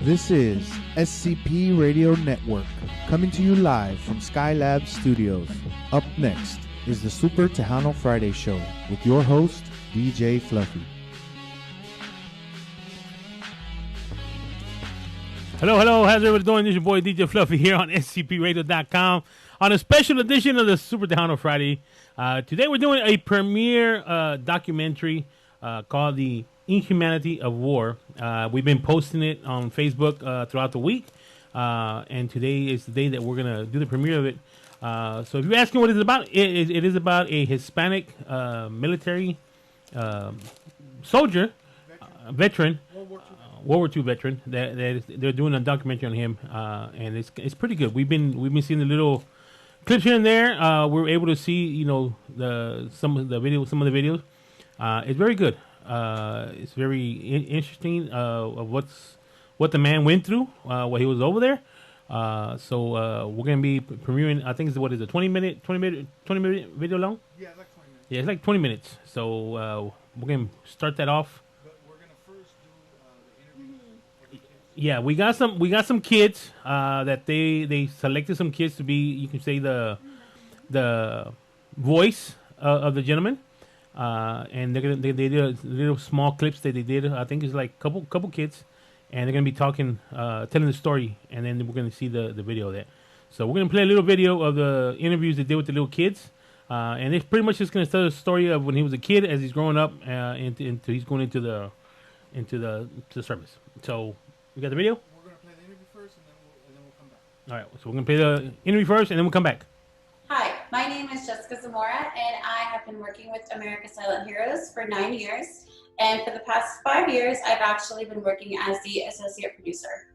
This is SCP Radio Network, coming to you live from Skylab Studios. Up next is the Super Tejano Friday Show with your host, DJ Fluffy. Hello, how's everybody doing? This is your boy DJ Fluffy here on SCPRadio.com on a special edition of the Super Tejano Friday. Today we're doing a premiere documentary called The Inhumanity of War. We've been posting it on Facebook throughout the week, and today is the day that we're going to do the premiere of it. So if you're asking what it's about, it is about a Hispanic military soldier, veteran, World War II veteran. That they're doing a documentary on him, and it's pretty good. We've been seeing the little clips here and there. We're able to see some of the videos. It's very good. It's very interesting of what the man went through while he was over there. So we're gonna be premiering. I think it's 20 minute video long. Yeah, like 20 minutes. Yeah, it's like 20 minutes. So we're gonna start that off. But we're gonna first do the interview of the kids. Yeah, we got some kids that they selected some kids to be, you can say, the voice of the gentleman. And they did a little small clips that they did. I think it's like couple kids, and they're gonna be talking, telling the story, and then we're gonna see the video of that. So we're gonna play a little video of the interviews they did with the little kids, and it's pretty much just gonna tell the story of when he was a kid, as he's growing up, into he's going into the service. So we got the video. We're gonna play the interview first, and then we'll come back. All right, so we're gonna play the interview first, and then we'll come back. Hi, my name is Jessica Zamora, and I have been working with America's Silent Heroes for 9 years. And for the past 5 years, I've actually been working as the associate producer.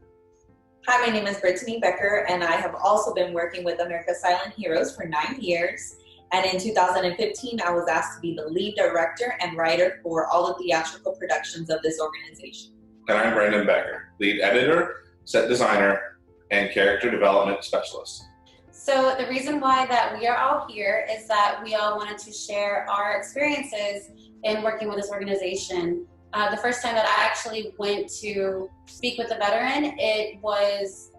Hi, my name is Brittany Becker, and I have also been working with America's Silent Heroes for 9 years. And in 2015, I was asked to be the lead director and writer for all the theatrical productions of this organization. And I'm Brandon Becker, lead editor, set designer, and character development specialist. So the reason why that we are all here is that we all wanted to share our experiences in working with this organization. The first time that I actually went to speak with a veteran, it was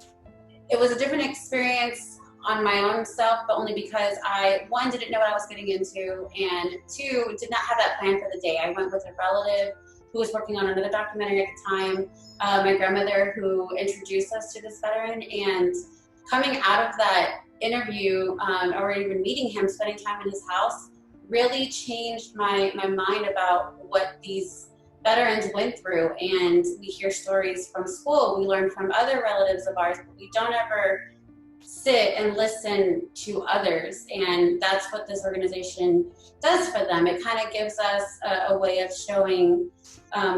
a different experience on my own self, but only because I, one, didn't know what I was getting into, and two, did not have that plan for the day. I went with a relative who was working on another documentary at the time, my grandmother, who introduced us to this veteran, and coming out of that interview, or even meeting him, spending time in his house, really changed my mind about what these veterans went through. And we hear stories from school, we learn from other relatives of ours, but we don't ever sit and listen to others. And that's what this organization does for them. It kind of gives us a way of showing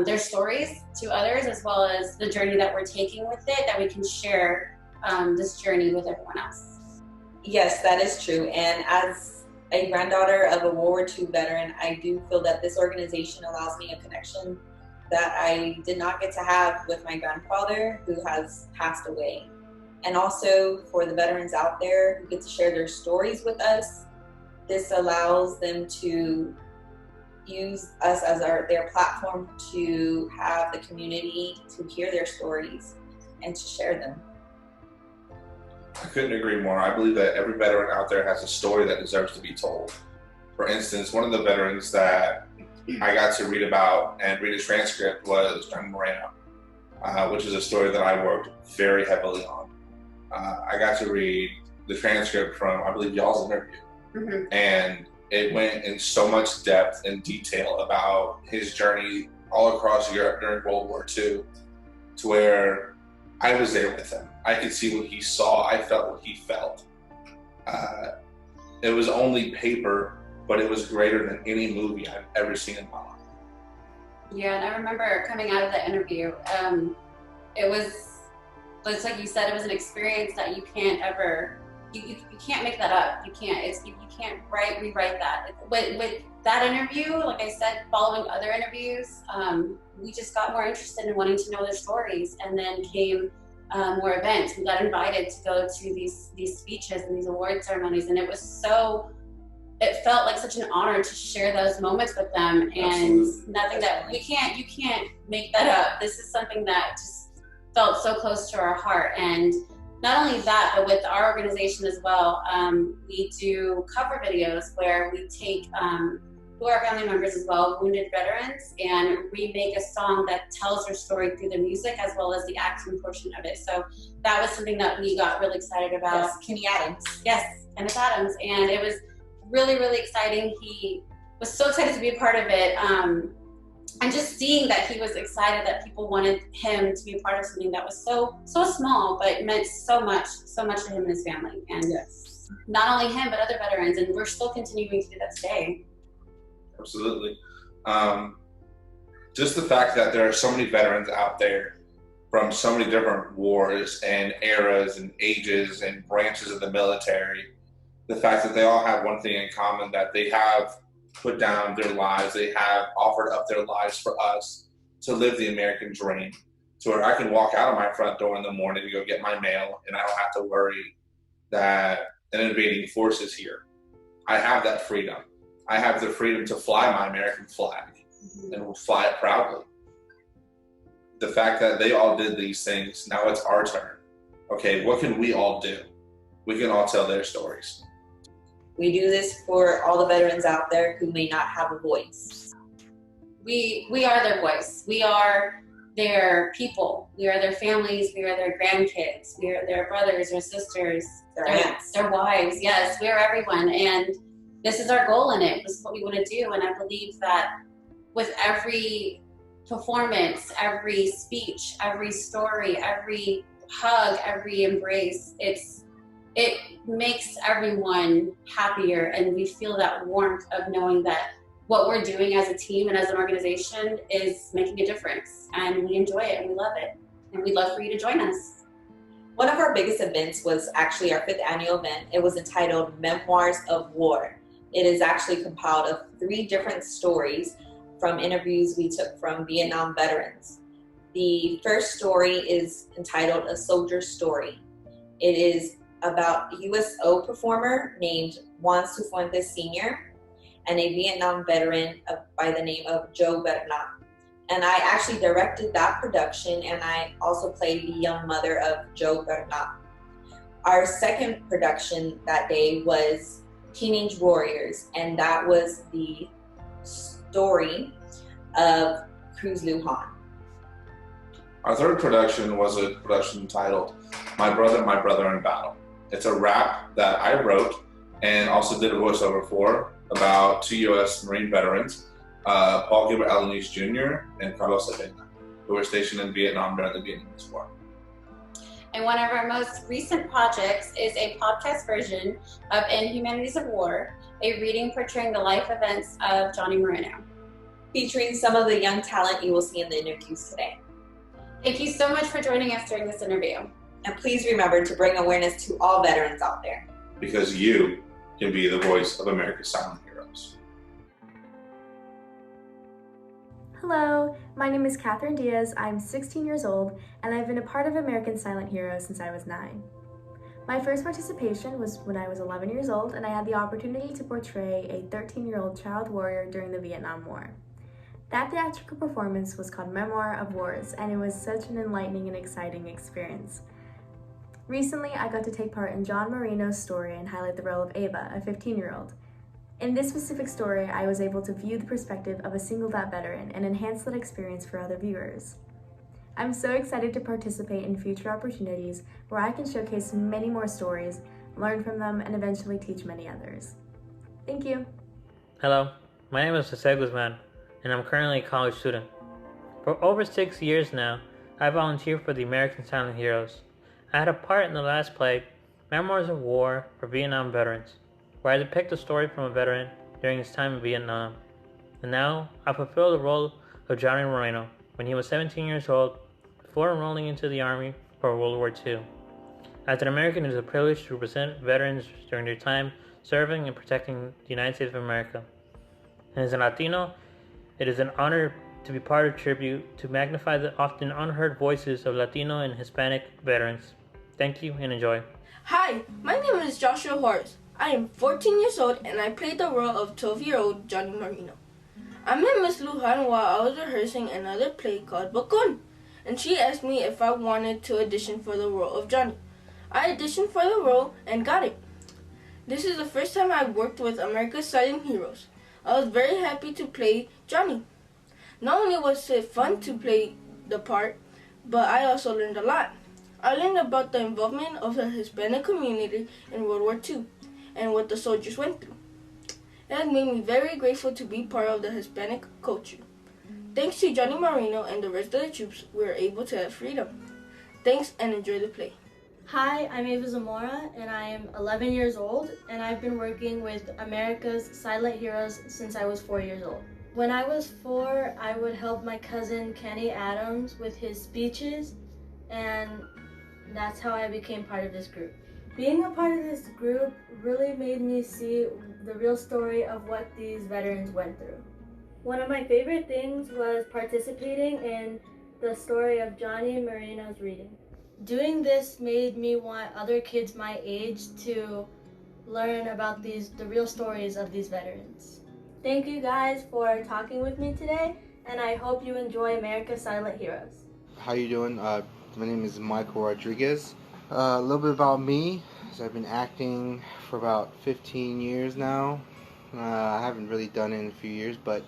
their stories to others, as well as the journey that we're taking with it, that we can share this journey with everyone else. Yes, that is true. And as a granddaughter of a World War II veteran, I do feel that this organization allows me a connection that I did not get to have with my grandfather, who has passed away. And also for the veterans out there who get to share their stories with us, this allows them to use us as their platform to have the community to hear their stories and to share them. I couldn't agree more. I believe that every veteran out there has a story that deserves to be told. For instance, one of the veterans that I got to read about and read a transcript was John Moreno, which is a story that I worked very heavily on. I got to read the transcript from, I believe, y'all's interview. Mm-hmm. And it went in so much depth and detail about his journey all across Europe during World War II, to where I was there with him. I could see what he saw. I felt what he felt. It was only paper, but it was greater than any movie I've ever seen in my life. Yeah, and I remember coming out of that interview, it's like you said, it was an experience that you can't ever, you can't make that up. You can't rewrite that. With that interview, like I said, following other interviews, we just got more interested in wanting to know their stories, and then came more events. We got invited to go to these speeches and these award ceremonies, and it felt like such an honor to share those moments with them. And Absolutely. Nothing that you can't make that up. This is something that just felt so close to our heart. And not only that, but with our organization as well, we do cover videos where we take who are family members as well, wounded veterans, and remake a song that tells their story through the music as well as the acting portion of it. So that was something that we got really excited about. Yes, Kenny Adams. Yes, Kenneth Adams. And it was really, really exciting. He was so excited to be a part of it. And just seeing that he was excited that people wanted him to be a part of something that was so small, but meant so much to him and his family. And Yes. not only him, but other veterans. And we're still continuing to do that today. Absolutely. Just the fact that there are so many veterans out there from so many different wars and eras and ages and branches of the military, the fact that they all have one thing in common, that they have put down their lives, they have offered up their lives for us to live the American dream, to where I can walk out of my front door in the morning to go get my mail and I don't have to worry that an invading force is here. I have that freedom. I have the freedom to fly my American flag and will fly it proudly. The fact that they all did these things, now it's our turn. Okay, what can we all do? We can all tell their stories. We do this for all the veterans out there who may not have a voice. We are their voice. We are their people. We are their families. We are their grandkids. We are their brothers or sisters, Their aunts. their wives. Yes, we are everyone. And this is our goal in it. This is what we want to do. And I believe that with every performance, every speech, every story, every hug, every embrace, it makes everyone happier, and we feel that warmth of knowing that what we're doing as a team and as an organization is making a difference, and we enjoy it and we love it, and we'd love for you to join us. One of our biggest events was actually our 5th annual event. It was entitled Memoirs of War. It is actually compiled of 3 different stories from interviews we took from Vietnam veterans. The first story is entitled A Soldier's Story. It is about a USO performer named Juan Cifuentes Sr. and a Vietnam veteran by the name of Joe Bernat. And I actually directed that production, and I also played the young mother of Joe Bernat. Our second production that day was Teenage Warriors, and that was the story of Cruz Lujan. Our third production was a production titled My Brother in Battle. It's a rap that I wrote and also did a voiceover for about 2 U.S. Marine veterans, Paul Gilbert Alanis Jr. and Carlos Avena, who were stationed in Vietnam during the Vietnamese War. And one of our most recent projects is a podcast version of Inhumanities of War, a reading portraying the life events of Johnny Moreno, featuring some of the young talent you will see in the interviews today. Thank you so much for joining us during this interview. And please remember to bring awareness to all veterans out there. Because you can be the voice of America's silent heroes. Hello, my name is Catherine Diaz. I'm 16 years old, and I've been a part of American Silent Heroes since I was 9. My first participation was when I was 11 years old, and I had the opportunity to portray a 13-year-old child warrior during the Vietnam War. That theatrical performance was called Memoir of Wars, and it was such an enlightening and exciting experience. Recently, I got to take part in John Marino's story and highlight the role of Ava, a 15-year-old. In this specific story, I was able to view the perspective of a singled-out veteran and enhance that experience for other viewers. I'm so excited to participate in future opportunities where I can showcase many more stories, learn from them, and eventually teach many others. Thank you. Hello, my name is Jose Guzman, and I'm currently a college student. For over 6 years now, I volunteer for the American Silent Heroes. I had a part in the last play, Memoirs of War for Vietnam Veterans, where I depict a story from a veteran during his time in Vietnam. And now, I fulfill the role of Johnny Moreno when he was 17 years old before enrolling into the Army for World War II. As an American, it is a privilege to represent veterans during their time serving and protecting the United States of America. And as a Latino, it is an honor to be part of tribute to magnify the often unheard voices of Latino and Hispanic veterans. Thank you and enjoy. Hi, my name is Joshua Horace. I am 14 years old and I played the role of 12-year-old Johnny Marino. I met Miss Lujan while I was rehearsing another play called Bacon. and she asked me if I wanted to audition for the role of Johnny. I auditioned for the role and got it. This is the first time I worked with America's Silent Heroes. I was very happy to play Johnny. Not only was it fun to play the part, but I also learned a lot. I learned about the involvement of the Hispanic community in World War II and what the soldiers went through. It has made me very grateful to be part of the Hispanic culture. Thanks to Johnny Marino and the rest of the troops, we were able to have freedom. Thanks and enjoy the play. Hi, I'm Ava Zamora and I am 11 years old and I've been working with America's Silent Heroes since I was 4 years old. When I was 4, I would help my cousin Kenny Adams with his speeches, and that's how I became part of this group. Being a part of this group really made me see the real story of what these veterans went through. One of my favorite things was participating in the story of Johnny Marino's reading. Doing this made me want other kids my age to learn about the real stories of these veterans. Thank you guys for talking with me today, and I hope you enjoy America's Silent Heroes. How you doing? My name is Michael Rodriguez. A little bit about me. I've been acting for about 15 years now. I haven't really done it in a few years, but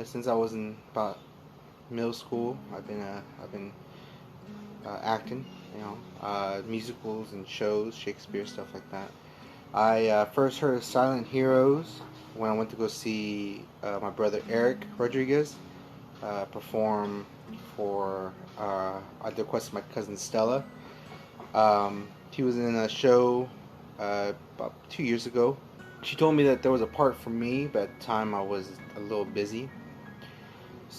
since I was in about middle school, I've been acting, musicals and shows, Shakespeare, stuff like that. I first heard of Silent Heroes when I went to go see my brother Eric Rodriguez perform for, at the request of my cousin Stella. He was in a show about 2 years ago. She told me that there was a part for me, but at the time I was a little busy.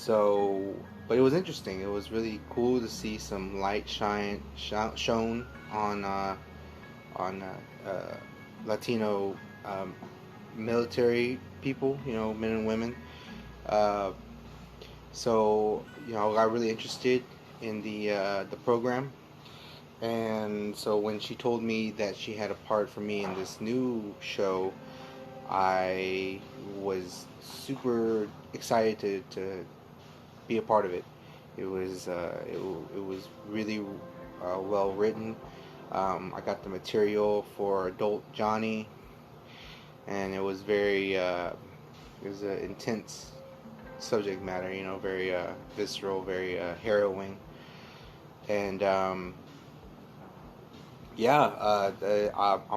But it was interesting. It was really cool to see some light shone on Latino military people, men and women. So I got really interested in the program, and so when she told me that she had a part for me in this new show, I was super excited to be a part of it. It was really well written. I got the material for adult Johnny, and it was an intense subject matter, very visceral, very harrowing, and I'm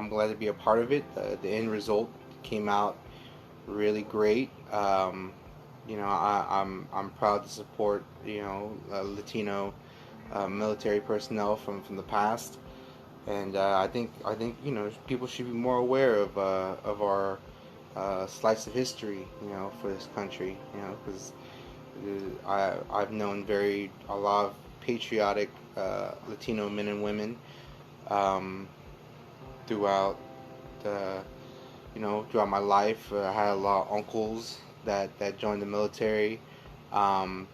glad to be a part of it. The end result came out really great. I'm proud to support Latino military personnel from the past, and I think people should be more aware of our slice of history for this country, because I've known a lot of patriotic Latino men and women throughout my life. I had a lot of uncles that joined the military, and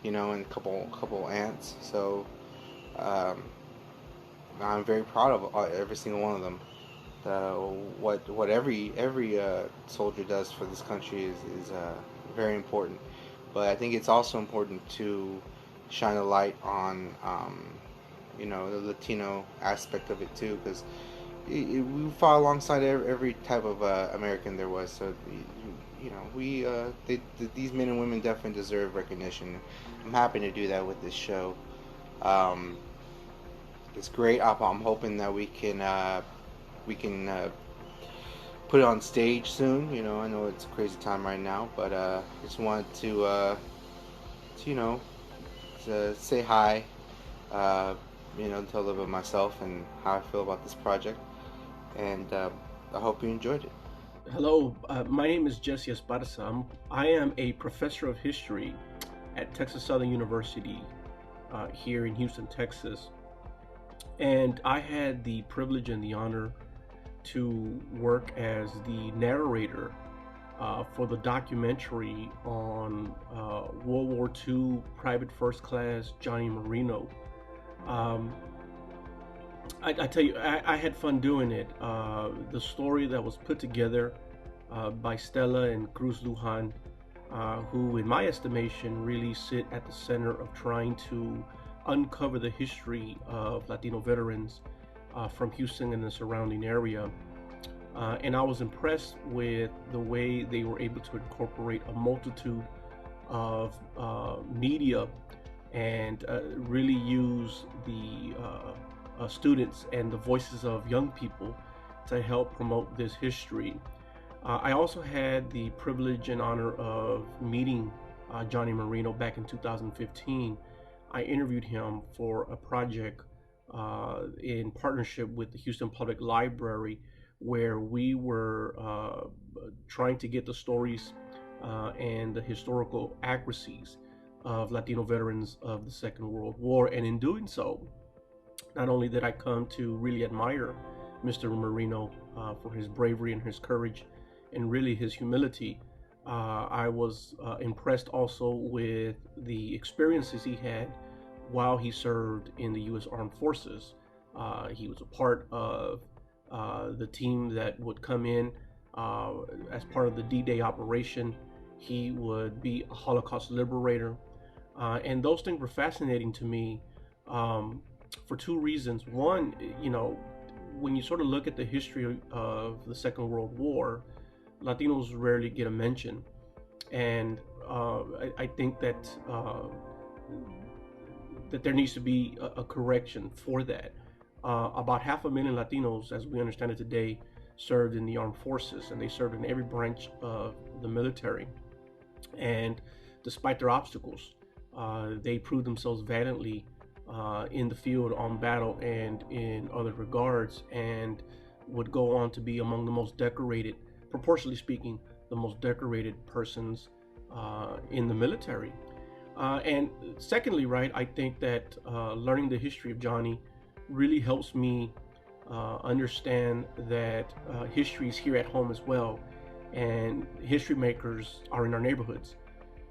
a couple aunts. So I'm very proud of every single one of them. What every soldier does for this country is very important. But I think it's also important to shine a light on the Latino aspect of it too, because we fought alongside every type of American there was. So these men and women definitely deserve recognition. I'm happy to do that with this show. It's great. I'm hoping that we can put it on stage soon. I know it's a crazy time right now, but just wanted to say hi, tell a little bit of myself and how I feel about this project, and I hope you enjoyed it. Hello, my name is Jesse Esparza. I am a professor of history at Texas Southern University here in Houston, Texas, and I had the privilege and the honor to work as the narrator for the documentary on World War II Private First Class Johnny Marino. I tell you, I had fun doing it. The story that was put together by Stella and Cruz Lujan, who in my estimation really sit at the center of trying to uncover the history of Latino veterans from Houston and the surrounding area. And I was impressed with the way they were able to incorporate a multitude of media and really use the students and the voices of young people to help promote this history. I also had the privilege and honor of meeting Johnny Marino back in 2015. I interviewed him for a project in partnership with the Houston Public Library, where we were trying to get the stories and the historical accuracies of Latino veterans of the Second World War. And in doing so, not only did I come to really admire Mr. Marino for his bravery and his courage and really his humility, I was impressed also with the experiences he had while he served in the U.S. Armed Forces. He was a part of the team that would come in as part of the D-Day operation. He would be a Holocaust liberator. And those things were fascinating to me for two reasons. One, when you sort of look at the history of the Second World War, Latinos rarely get a mention. And I think that there needs to be a correction for that. About 500,000 Latinos, as we understand it today, served in the armed forces, and they served in every branch of the military. And despite their obstacles, they proved themselves valiantly in the field, on battle, and in other regards, and would go on to be among the most decorated, proportionally speaking, the most decorated persons in the military. And secondly, right, I think that learning the history of Johnny really helps me understand that history is here at home as well, and history makers are in our neighborhoods,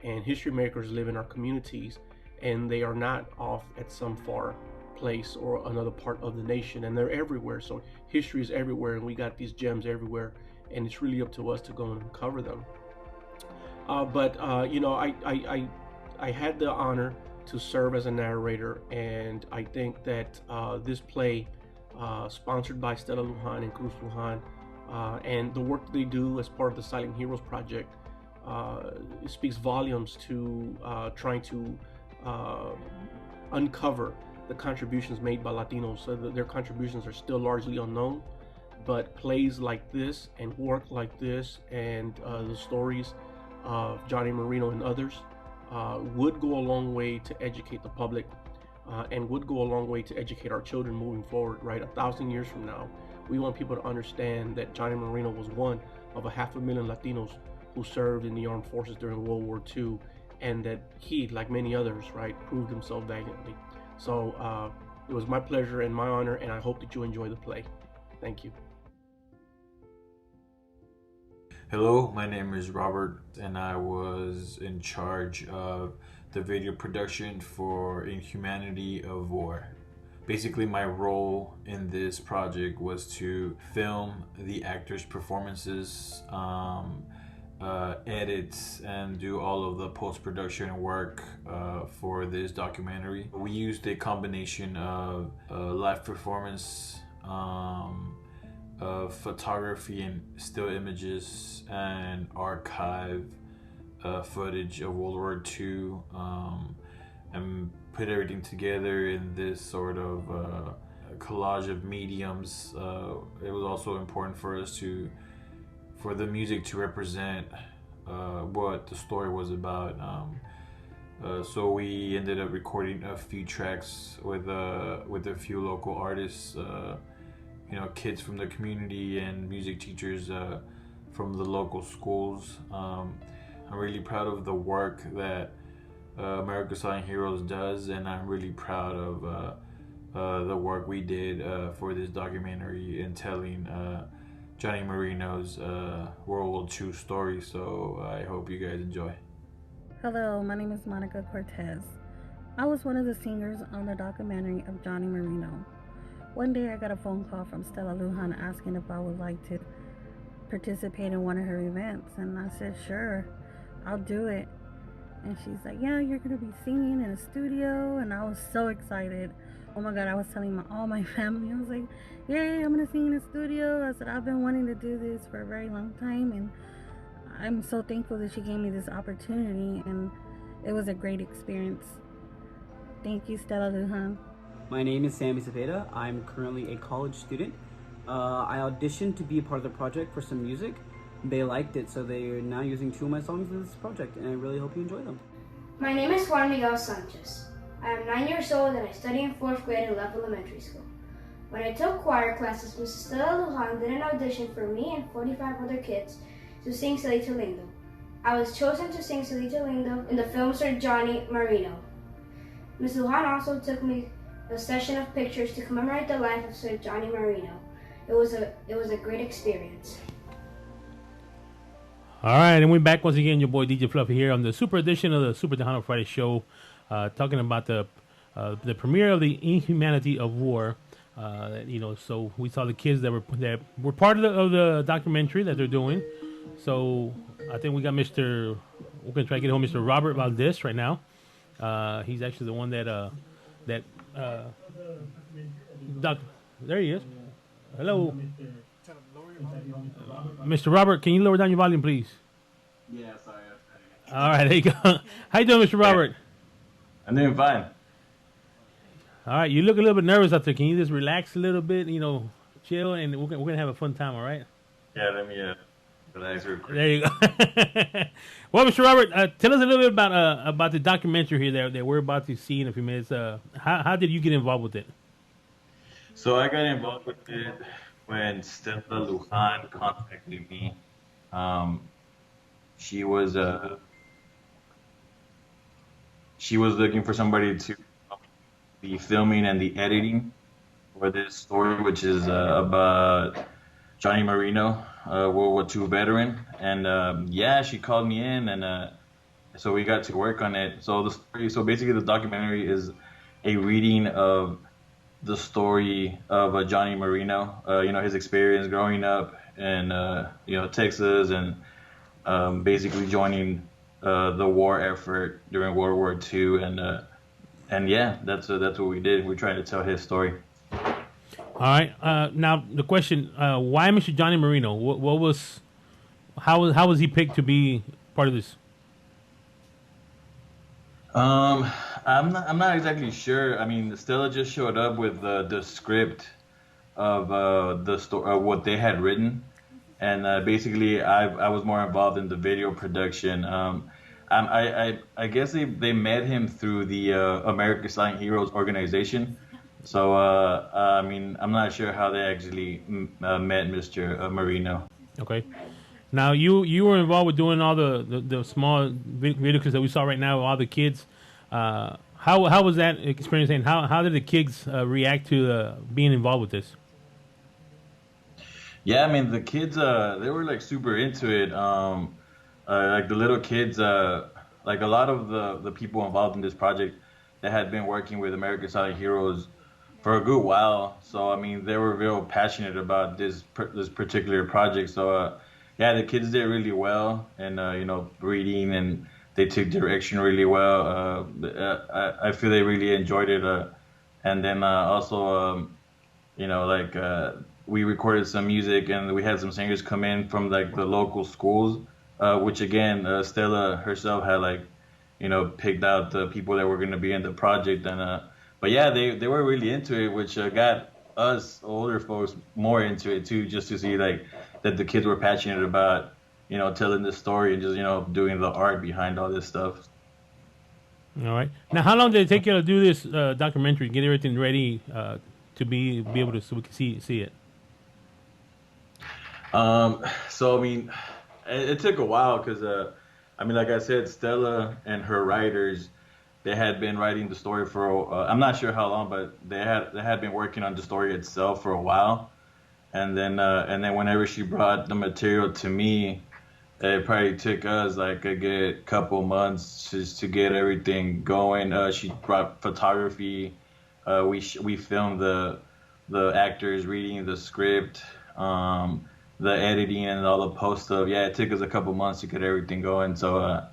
and history makers live in our communities, and they are not off at some far place or another part of the nation, and they're everywhere. So history is everywhere, and we got these gems everywhere, and it's really up to us to go and uncover them. I had the honor to serve as a narrator, and I think that this play, sponsored by Stella Lujan and Cruz Lujan, and the work they do as part of the Silent Heroes Project, it speaks volumes to trying to uncover the contributions made by Latinos. So that their contributions are still largely unknown, but plays like this and work like this and the stories of Johnny Marino and others would go a long way to educate the public, and would go a long way to educate our children moving forward, right? 1,000 years from now, we want people to understand that Johnny Marino was one of 500,000 Latinos who served in the armed forces during World War II, and that he, like many others, right, proved himself valiantly. So it was my pleasure and my honor, and I hope that you enjoy the play. Thank you. Hello, my name is Robert, and I was in charge of the video production for Inhumanity of War. Basically, my role in this project was to film the actors' performances, edit, and do all of the post-production work for this documentary. We used a combination of live performance, of photography and still images, and archive footage of World War II, and put everything together in this sort of collage of mediums. It was also important for us for the music to represent what the story was about. So we ended up recording a few tracks with a few local artists, kids from the community and music teachers from the local schools. I'm really proud of the work that America's Silent Heroes does, and I'm really proud of the work we did for this documentary in telling Johnny Marino's World War II story. So I hope you guys enjoy. Hello, my name is Monica Cortez. I was one of the singers on the documentary of Johnny Marino. One day I got a phone call from Stella Lujan asking if I would like to participate in one of her events, and I said, sure, I'll do it. And she's like, yeah, you're going to be singing in a studio. And I was so excited. Oh my God, I was telling all my family. I was like, yay, I'm going to sing in a studio. I said, I've been wanting to do this for a very long time. And I'm so thankful that she gave me this opportunity. And it was a great experience. Thank you, Stella Lujan. My name is Sammy Cepeda. I'm currently a college student. I auditioned to be a part of the project for some music. They liked it, so they're now using 2 of my songs in this project, and I really hope you enjoy them. My name is Juan Miguel Sanchez. I am 9 years old and I study in 4th grade at Love Elementary School. When I took choir classes, Mrs. Stella Lujan did an audition for me and 45 other kids to sing Celito Lindo. I was chosen to sing Celito Lindo in the film Sir Johnny Marino. Ms. Lujan also took me a session of pictures to commemorate the life of Sir Johnny Marino. It was a great experience. All right, and we're back once again. Your boy DJ Fluffy here on the Super Edition of the Super Tejano Friday Show, talking about the premiere of the Inhumanity of War. So we saw the kids that were part of the documentary that they're doing. So I think we got We're gonna try to get home Mr. Robert Valdez right now. He's actually the one there he is. Hello. Mr. Robert, can you lower down your volume, please? Yeah, sorry. All right, there you go. How you doing, Mr. Robert? I'm doing fine. All right, you look a little bit nervous out there. Can you just relax a little bit, chill, and we're gonna have a fun time, all right? Yeah, let me relax real quick. There you go. Well, Mr. Robert, tell us a little bit about the documentary here that we're about to see in a few minutes. How did you get involved with it? So I got involved with it when Stella Lujan contacted me. She was looking for somebody to be filming and the editing for this story, which is about Johnny Marino, World War II veteran. And she called me in, and so we got to work on it. So basically the documentary is a reading of the story of Johnny Marino, his experience growing up in Texas, and basically joining the war effort during World War II, and that's what we did. We tried to tell his story. All right. Now the question: why Mr. Johnny Marino? How was he picked to be part of this? I'm not exactly sure. I mean, Stella just showed up with the script of the story, what they had written, and basically I was more involved in the video production. I guess they met him through the American Silent Heroes organization. So I'm not sure how they actually met Mr. Marino. Okay. Now you were involved with doing all the small video clips that we saw right now with all the kids. How was that experience, and how did the kids react to being involved with this? Yeah, I mean the kids they were like super into it. Like the little kids, like a lot of the people involved in this project that had been working with American Silent Heroes for a good while. So I mean they were real passionate about this particular project. So the kids did really well, and reading, and they took direction really well. I feel they really enjoyed it. And then also, we recorded some music, and we had some singers come in from like the local schools, which again, Stella herself had picked out the people that were going to be in the project. And but yeah, they were really into it, which got us older folks more into it too, just to see that the kids were passionate about telling this story and just doing the art behind all this stuff. All right. Now, how long did it take you to do this documentary, get everything ready to be able to, so we can see it? So I mean, it took a while because like I said, Stella and her writers, they had been writing the story for I'm not sure how long, but they had been working on the story itself for a while. And then whenever she brought the material to me, it probably took us like a good couple months just to get everything going. She brought photography. We filmed the actors reading the script, the editing, and all the post stuff. Yeah, it took us a couple months to get everything going. So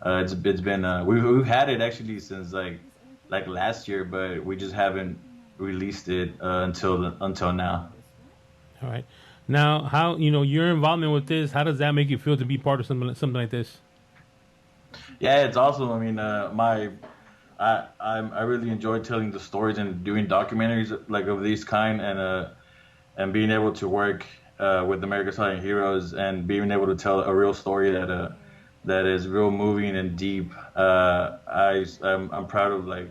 It's been we've had it actually since like last year, but we just haven't released it until now. All right. Now, how your involvement with this? How does that make you feel to be part of something like this? Yeah, it's awesome. I mean, I really enjoy telling the stories and doing documentaries like of these kind, and being able to work with America's Silent Heroes and being able to tell a real story that is real moving and deep. I'm proud of like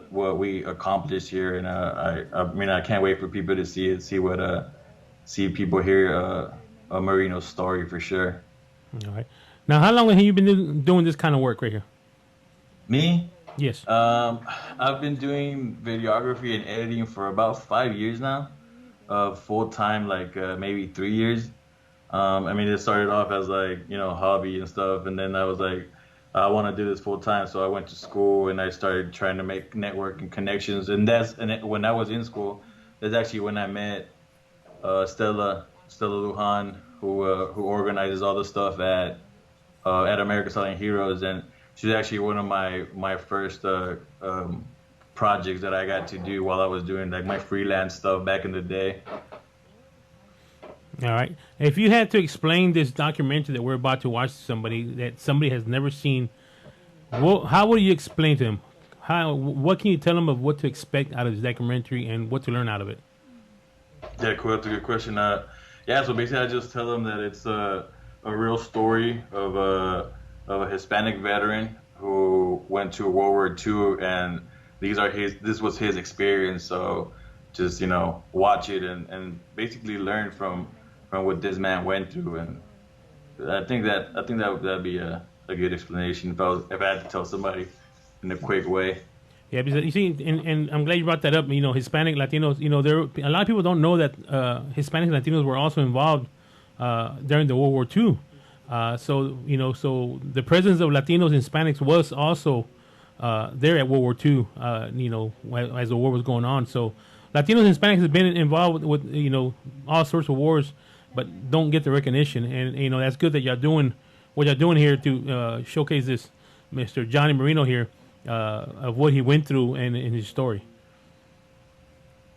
what we accomplished here, and I mean I can't wait for people to see it, see people hear a Marino story for sure. All right. Now, how long have you been doing this kind of work right here? Me? Yes. I've been doing videography and editing for about 5 years now, full time, like maybe 3 years. I mean, it started off as like hobby and stuff, and then I was like, I want to do this full time, so I went to school and I started trying to make network and connections, when I was in school, that's actually when I met Stella Lujan, who organizes all the stuff at America's Silent Heroes, and she's actually one of my first projects that I got to do while I was doing like my freelance stuff back in the day. All right. If you had to explain this documentary that we're about to watch to somebody that somebody has never seen, how would you explain to them? What can you tell them of what to expect out of this documentary and what to learn out of it? Yeah, cool. That's a good question. Yeah, so basically I just tell them that it's a real story of a Hispanic veteran who went to World War II, and this was his experience. So just watch it and basically learn from what this man went through, and I think that'd be a good explanation if I had to tell somebody in a quick way. Yeah, because you see, and I'm glad you brought that up. Hispanic Latinos. A lot of people don't know that Hispanic Latinos were also involved during the World War II. So the presence of Latinos and Hispanics was also there at World War II. As the war was going on. So Latinos and Hispanics have been involved with all sorts of wars, but don't get the recognition. And that's good that y'all doing what y'all doing here to showcase this, Mr. Johnny Marino here, of what he went through and in his story.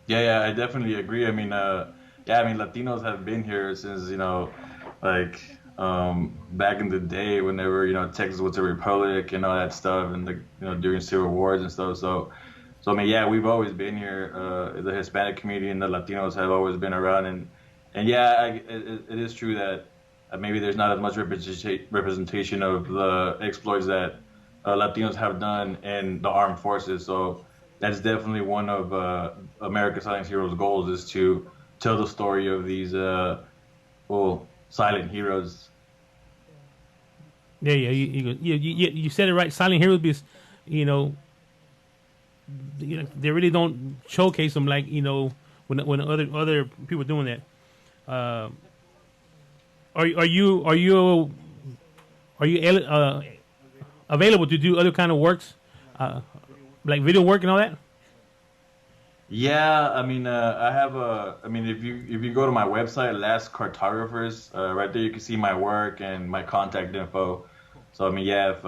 Yeah, I definitely agree. I mean, Latinos have been here since back in the day whenever Texas was a republic and all that stuff, and during civil wars and stuff. So I mean, yeah, we've always been here. The Hispanic community and the Latinos have always been around, and yeah, it is true that maybe there's not as much representation of the exploits that Latinos have done in the armed forces. So that's definitely one of America's Silent Heroes' goals, is to tell the story of these silent heroes. Yeah, you said it right. Silent heroes, because they really don't showcase them like when other people are doing that. Are you available to do other kind of works, like video work and all that? Yeah, I mean, if you go to my website, Last Cartographers, right there you can see my work and my contact info. So I mean, yeah, if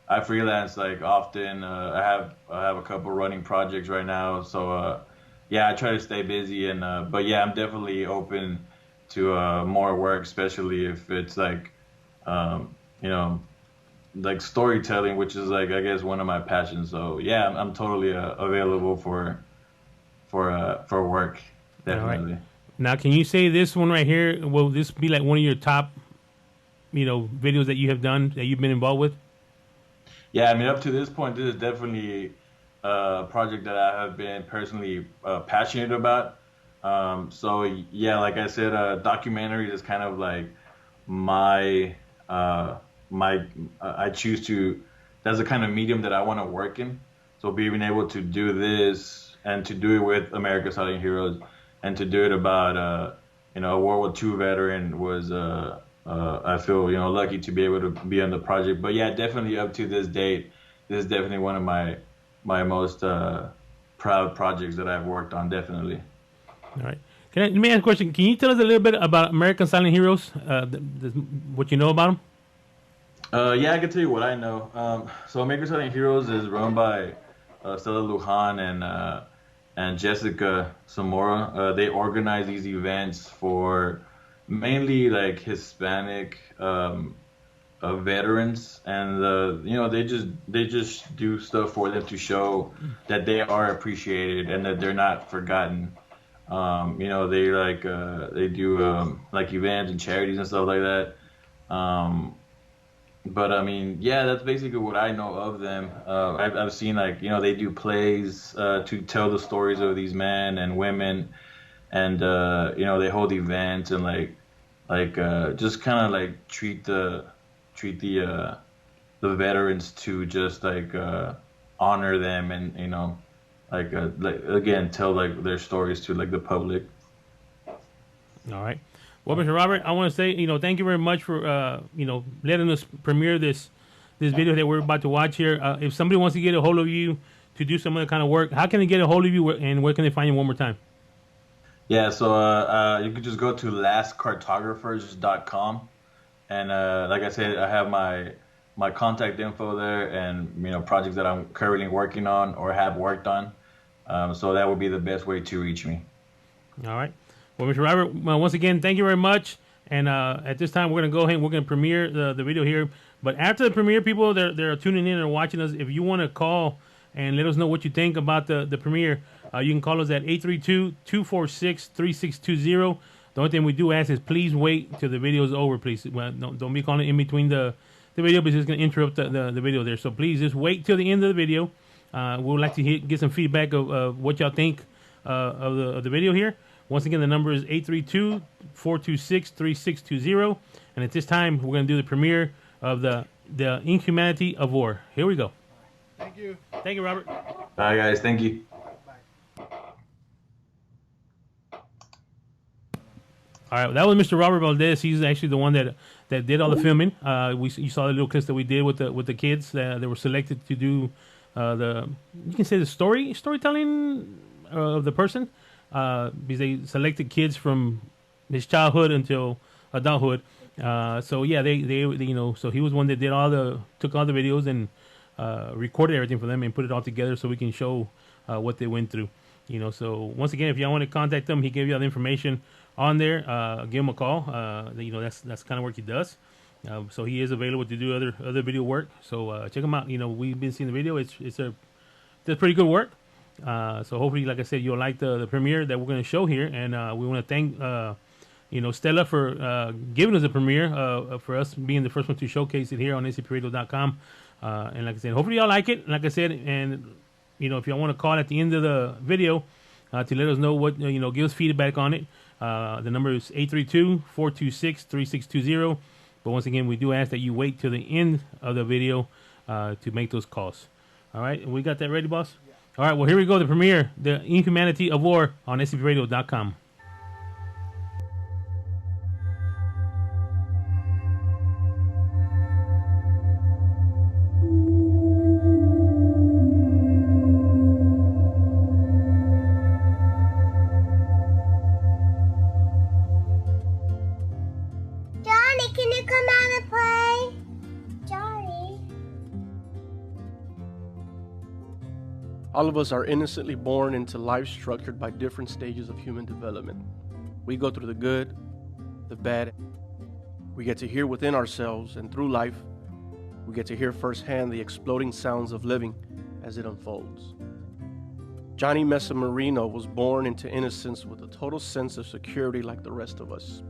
I freelance like often, I have a couple running projects right now. So yeah, I try to stay busy, and but yeah, I'm definitely open to more work, especially if it's like like storytelling, which is like I guess one of my passions. So yeah, I'm totally available for work, definitely. Right. Now, can you say this one right here? Will this be like one of your top, videos that you have done that you've been involved with? Yeah, I mean, up to this point, this is definitely a project that I have been personally passionate about. So yeah, like I said, documentary is kind of like my I choose to. That's the kind of medium that I want to work in. So being able to do this and to do it with America's Silent Heroes and to do it about a World War II veteran was I feel lucky to be able to be on the project. But yeah, definitely up to this date, this is definitely one of my most proud projects that I've worked on. Definitely. All right. Let me ask a question. Can you tell us a little bit about American Silent Heroes? What you know about them? Yeah, I can tell you what I know. So American Silent Heroes is run by Stella Lujan and Jessica Zamora. They organize these events for mainly like Hispanic veterans, and they just do stuff for them to show that they are appreciated and that they're not forgotten. They do like events and charities and stuff like that. Um, but I mean, yeah, that's basically what I know of them. I've seen like they do plays to tell the stories of these men and women, and they hold events and just kind of like treat the veterans to just honor them and like again tell like their stories to like the public. All right. Well, Mr. Robert, I want to say, thank you very much for, letting us premiere this video that we're about to watch here. If somebody wants to get a hold of you to do some other kind of work, how can they get a hold of you and where can they find you one more time? Yeah, so you could just go to lastcartographers.com, and like I said, I have my contact info there, and projects that I'm currently working on or have worked on. So that would be the best way to reach me. All right. Well, Mr. Robert, once again, thank you very much. And at this time, we're going to go ahead and we're going to premiere the video here. But after the premiere, people, they're tuning in and watching us. If you want to call and let us know what you think about the premiere, you can call us at 832-246-3620. The only thing we do ask is please wait till the video is over, please. Well, don't be calling in between the video, because it's going to interrupt the video there. So please just wait till the end of the video. We would like to get some feedback of what y'all think of the video here. Once again, the number is 832-426-3620. And at this time, we're going to do the premiere of the Inhumanity of War. Here we go. Thank you. Thank you, Robert. Bye, guys. Thank you. All right, that was Mr. Robert Valdez. He's actually the one that did all the filming. You saw the little clips that we did with the kids that were selected to do you can say the storytelling of the person. Because they selected kids from his childhood until adulthood. So yeah, they so he was one that took all the videos and recorded everything for them and put it all together so we can show what they went through. So once again, if y'all want to contact them, he gave you all the information on there. Give him a call. That's kind of work he does. So he is available to do other video work. So check him out. We've been seeing the video. It's pretty good work. So hopefully, like I said, you'll like the premiere that we're going to show here, and we want to thank Stella for giving us a premiere, for us being the first one to showcase it here on scpradio.com. And like I said, hopefully y'all like it. Like I said, and if y'all want to call at the end of the video to let us know what give us feedback on it. The number is 832-426-3620. But once again, we do ask that you wait till the end of the video to make those calls. All right, we got that ready, boss? All right, well, here we go, the premiere, The Inhumanity of War on scpradio.com. Johnny, can you come out and play? Johnny. All of us are innocently born into life structured by different stages of human development. We go through the good, the bad. We get to hear within ourselves, and through life, we get to hear firsthand the exploding sounds of living as it unfolds. Johnny Mesa Marino was born into innocence with a total sense of security like the rest of us.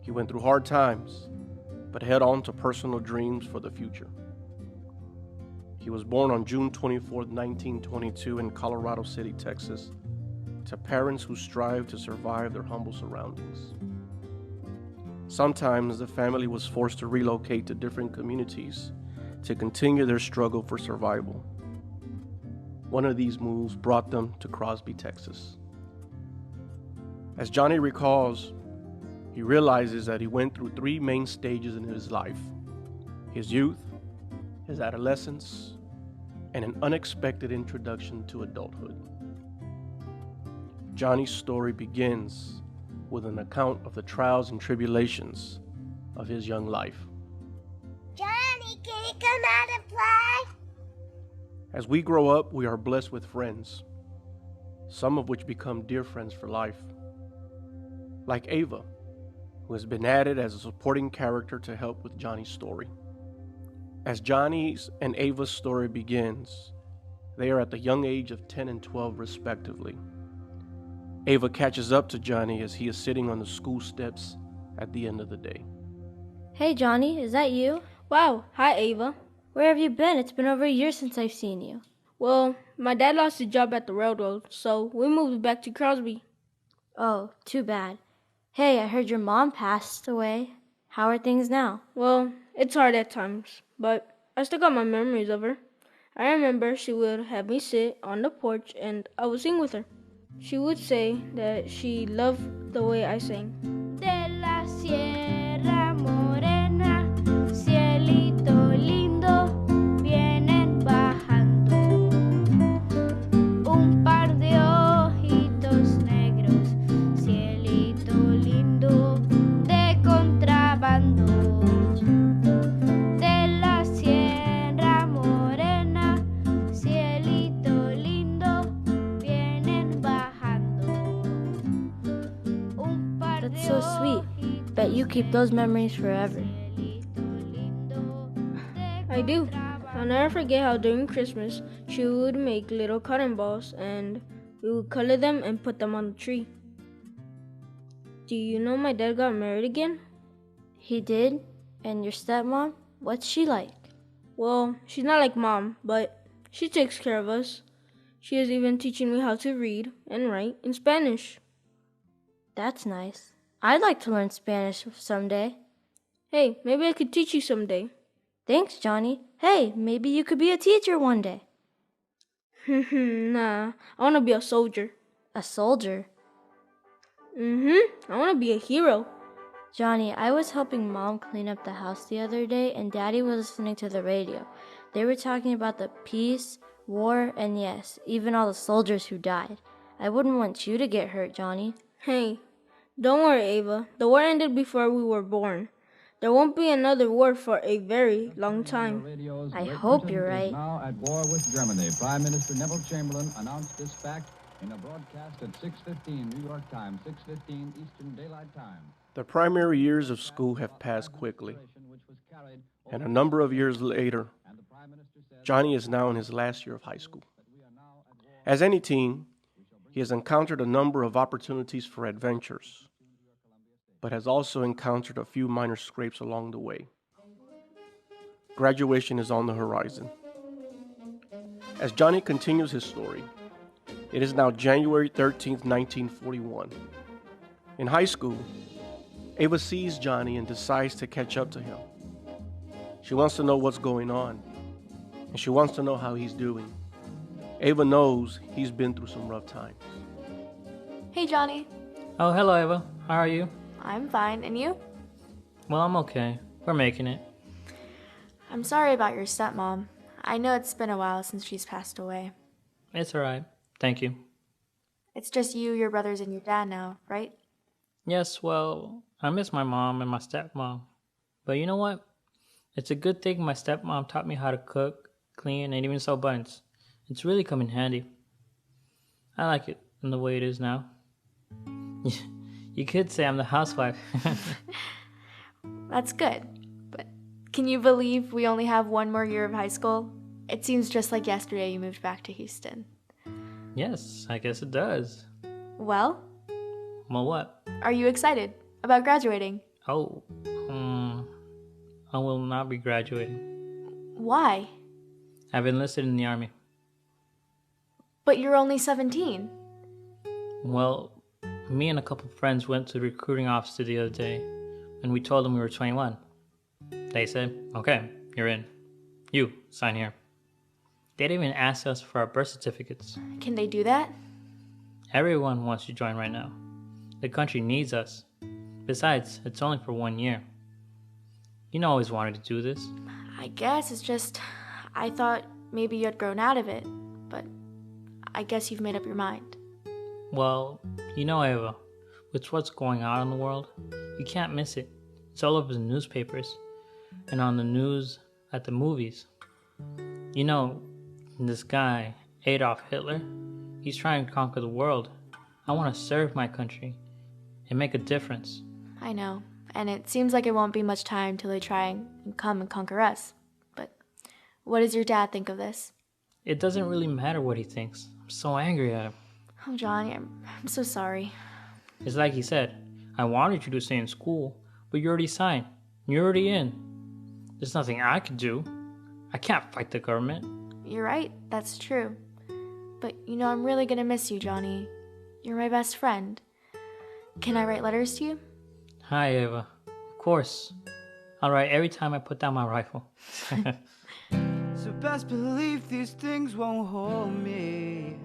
He went through hard times, but held on to personal dreams for the future. He was born on June 24, 1922 in Colorado City, Texas, to parents who strive to survive their humble surroundings. Sometimes the family was forced to relocate to different communities to continue their struggle for survival. One of these moves brought them to Crosby, Texas. As Johnny recalls, he realizes that he went through three main stages in his life: his youth, his adolescence, and an unexpected introduction to adulthood. Johnny's story begins with an account of the trials and tribulations of his young life. As we grow up, we are blessed with friends, some of which become dear friends for life. Like Ava, who has been added as a supporting character to help with Johnny's story. As Johnny's and Ava's story begins, they are at the young age of 10 and 12 respectively. Ava catches up to Johnny as he is sitting on the school steps at the end of the day. Hey Johnny, is that you? Wow, hi Ava. Where have you been? It's been over a year since I've seen you. Well, my dad lost his job at the railroad, so we moved back to Crosby. Oh, too bad. Hey, I heard your mom passed away. How are things now? Well, it's hard at times, but I still got my memories of her. I remember she would have me sit on the porch and I would sing with her. She would say that she loved the way I sang. De la Sierra Morena, cielito lindo, vienen bajando un par de ojitos negros, cielito lindo, de contrabando. De la Sierra Morena, cielito lindo, vienen bajando un par de. That's so sweet. Bet you keep those memories forever. I do. I'll never forget how during Christmas she would make little cotton balls and we would color them and put them on the tree. Do you know my dad got married again? He did? And your stepmom? What's she like? Well, she's not like mom, but she takes care of us. She is even teaching me how to read and write in Spanish. That's nice. I'd like to learn Spanish someday. Hey, maybe I could teach you someday. Thanks, Johnny. Hey, maybe you could be a teacher one day. Nah, I want to be a soldier. A soldier? I want to be a hero. Johnny, I was helping Mom clean up the house the other day and Daddy was listening to the radio. They were talking about the peace, war, and yes, even all the soldiers who died. I wouldn't want you to get hurt, Johnny. Hey, don't worry, Ava. The war ended before we were born. There won't be another war for a very long time. I hope you're right. Now at war with Germany. Prime Minister Neville Chamberlain announced this fact in a broadcast at 6:15 New York time, 6:15 Eastern Daylight Time. The primary years of school have passed quickly, and a number of years later, Johnny is now in his last year of high school. As any teen, he has encountered a number of opportunities for adventures, but has also encountered a few minor scrapes along the way. Graduation is on the horizon. As Johnny continues his story, it is now January 13th, 1941. In high school, Ava sees Johnny and decides to catch up to him. She wants to know what's going on, and she wants to know how he's doing. Ava knows he's been through some rough times. Hey, Johnny. Oh, hello, Eva. How are you? I'm fine. And you? Well, I'm okay. We're making it. I'm sorry about your stepmom. I know it's been a while since she's passed away. It's alright. Thank you. It's just you, your brothers, and your dad now, right? Yes, well, I miss my mom and my stepmom. But you know what? It's a good thing my stepmom taught me how to cook, clean, and even sew buttons. It's really come in handy. I like it in the way it is now. You could say I'm the housewife. That's good. But can you believe we only have one more year of high school? It seems just like yesterday you moved back to Houston. Yes, I guess it does. Well? Well, what? Are you excited about graduating? Oh, I will not be graduating. Why? I've enlisted in the army. But you're only 17. Well, me and a couple friends went to the recruiting office the other day, and we told them we were 21. They said, okay, you're in. You, sign here. They didn't even ask us for our birth certificates. Can they do that? Everyone wants to join right now. The country needs us. Besides, it's only for 1 year. You know I always wanted to do this. I guess it's just, I thought maybe you had grown out of it, but I guess you've made up your mind. Well, you know, Eva, with what's going on in the world, you can't miss it. It's all over the newspapers and on the news, at the movies. You know, This guy, Adolf Hitler, he's trying to conquer the world. I want to serve my country and make a difference. I know, and it seems like it won't be much time till they try and come and conquer us. But what does your dad think of this? It doesn't really matter what he thinks. I'm so angry at him. Oh, Johnny, I'm so sorry. It's like he said, I wanted you to stay in school, but you already signed. You're already in. There's nothing I can do. I can't fight the government. You're right, that's true. But I'm really gonna miss you, Johnny. You're my best friend. Can I write letters to you? Hi, Ava. Of course. I'll write every time I put down my rifle. So best believe these things won't hold me.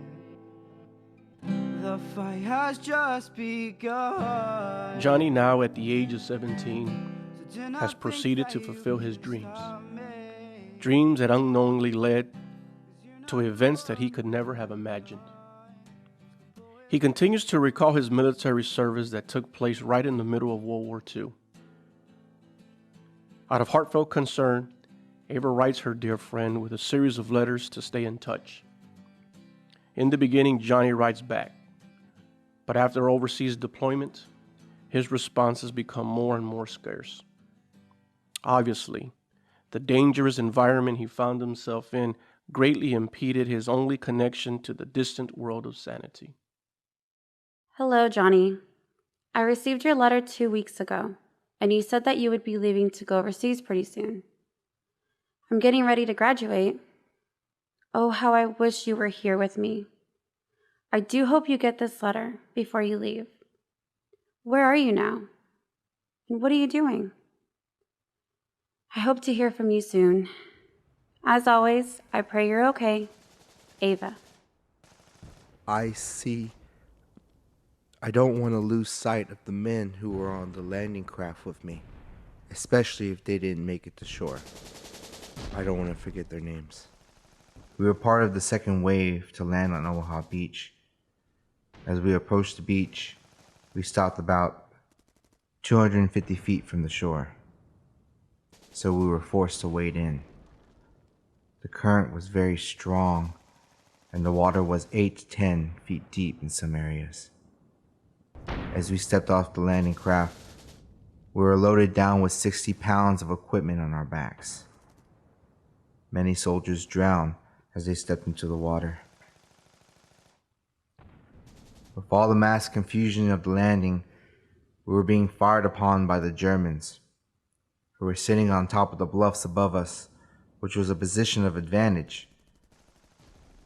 The fight has just begun. Johnny, now at the age of 17, has proceeded to fulfill his dreams. Dreams that unknowingly led to events that he could never have imagined. He continues to recall his military service that took place right in the middle of World War II. Out of heartfelt concern, Ava writes her dear friend with a series of letters to stay in touch. In the beginning, Johnny writes back, but after overseas deployment, his responses become more and more scarce. Obviously, the dangerous environment he found himself in greatly impeded his only connection to the distant world of sanity. Hello, Johnny. I received your letter 2 weeks ago, and you said that you would be leaving to go overseas pretty soon. I'm getting ready to graduate. Oh, how I wish you were here with me. I do hope you get this letter before you leave. Where are you now? And what are you doing? I hope to hear from you soon. As always, I pray you're okay. Ava. I don't want to lose sight of the men who were on the landing craft with me, especially if they didn't make it to shore. I don't want to forget their names. We were part of the second wave to land on Omaha Beach. As we approached the beach, we stopped about 250 feet from the shore, so we were forced to wade in. The current was very strong, and the water was 8 to 10 feet deep in some areas. As we stepped off the landing craft, we were loaded down with 60 pounds of equipment on our backs. Many soldiers drowned as they stepped into the water. With all the mass confusion of the landing, we were being fired upon by the Germans, who were sitting on top of the bluffs above us, which was a position of advantage.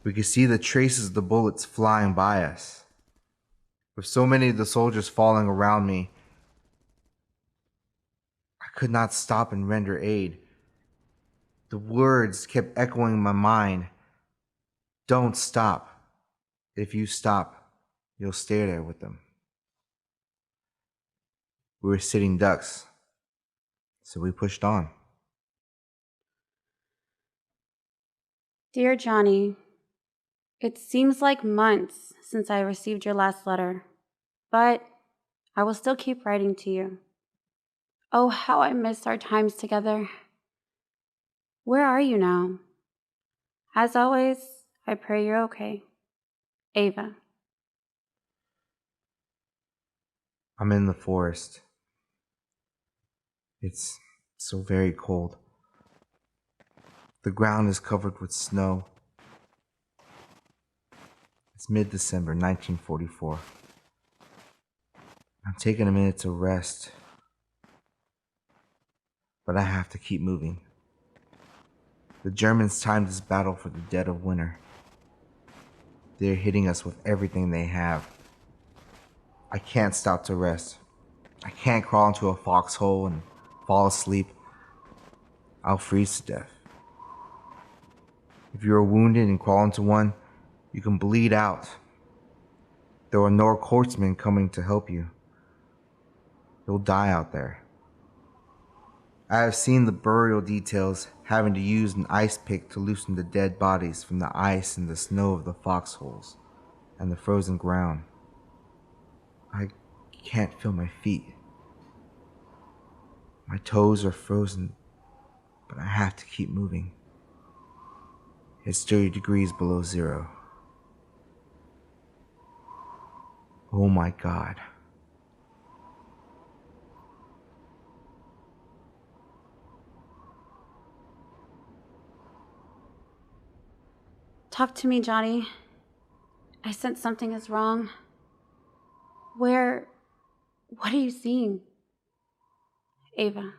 We could see the traces of the bullets flying by us. With so many of the soldiers falling around me, I could not stop and render aid. The words kept echoing in my mind. Don't stop. If you stop, you'll stay there with them. We were sitting ducks, so we pushed on. Dear Johnny, it seems like months since I received your last letter, but I will still keep writing to you. Oh, how I miss our times together. Where are you now? As always, I pray you're okay. Ava. I'm in the forest. It's so very cold. The ground is covered with snow. It's mid-December 1944. I'm taking a minute to rest, but I have to keep moving. The Germans timed this battle for the dead of winter. They're hitting us with everything they have. I can't stop to rest. I can't crawl into a foxhole and fall asleep. I'll freeze to death. If you are wounded and crawl into one, you can bleed out. There are no horsemen coming to help you. You'll die out there. I have seen the burial details having to use an ice pick to loosen the dead bodies from the ice and the snow of the foxholes and the frozen ground. I can't feel my feet. My toes are frozen, but I have to keep moving. It's 30 degrees below zero. Oh my God. Talk to me, Johnny. I sense something is wrong. What are you seeing? Ava.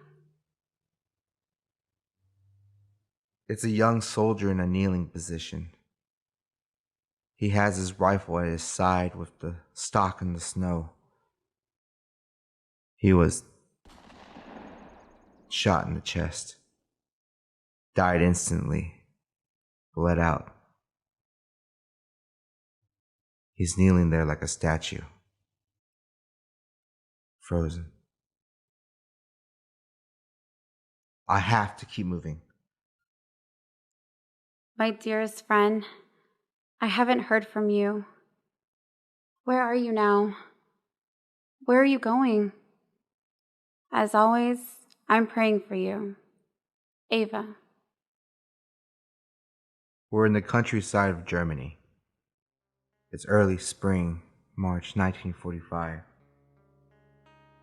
It's a young soldier in a kneeling position. He has his rifle at his side with the stock in the snow. He was shot in the chest. Died instantly. Bled out. He's kneeling there like a statue. Frozen. I have to keep moving. My dearest friend, I haven't heard from you. Where are you now? Where are you going? As always, I'm praying for you. Ava. We're in the countryside of Germany. It's early spring, March 1945.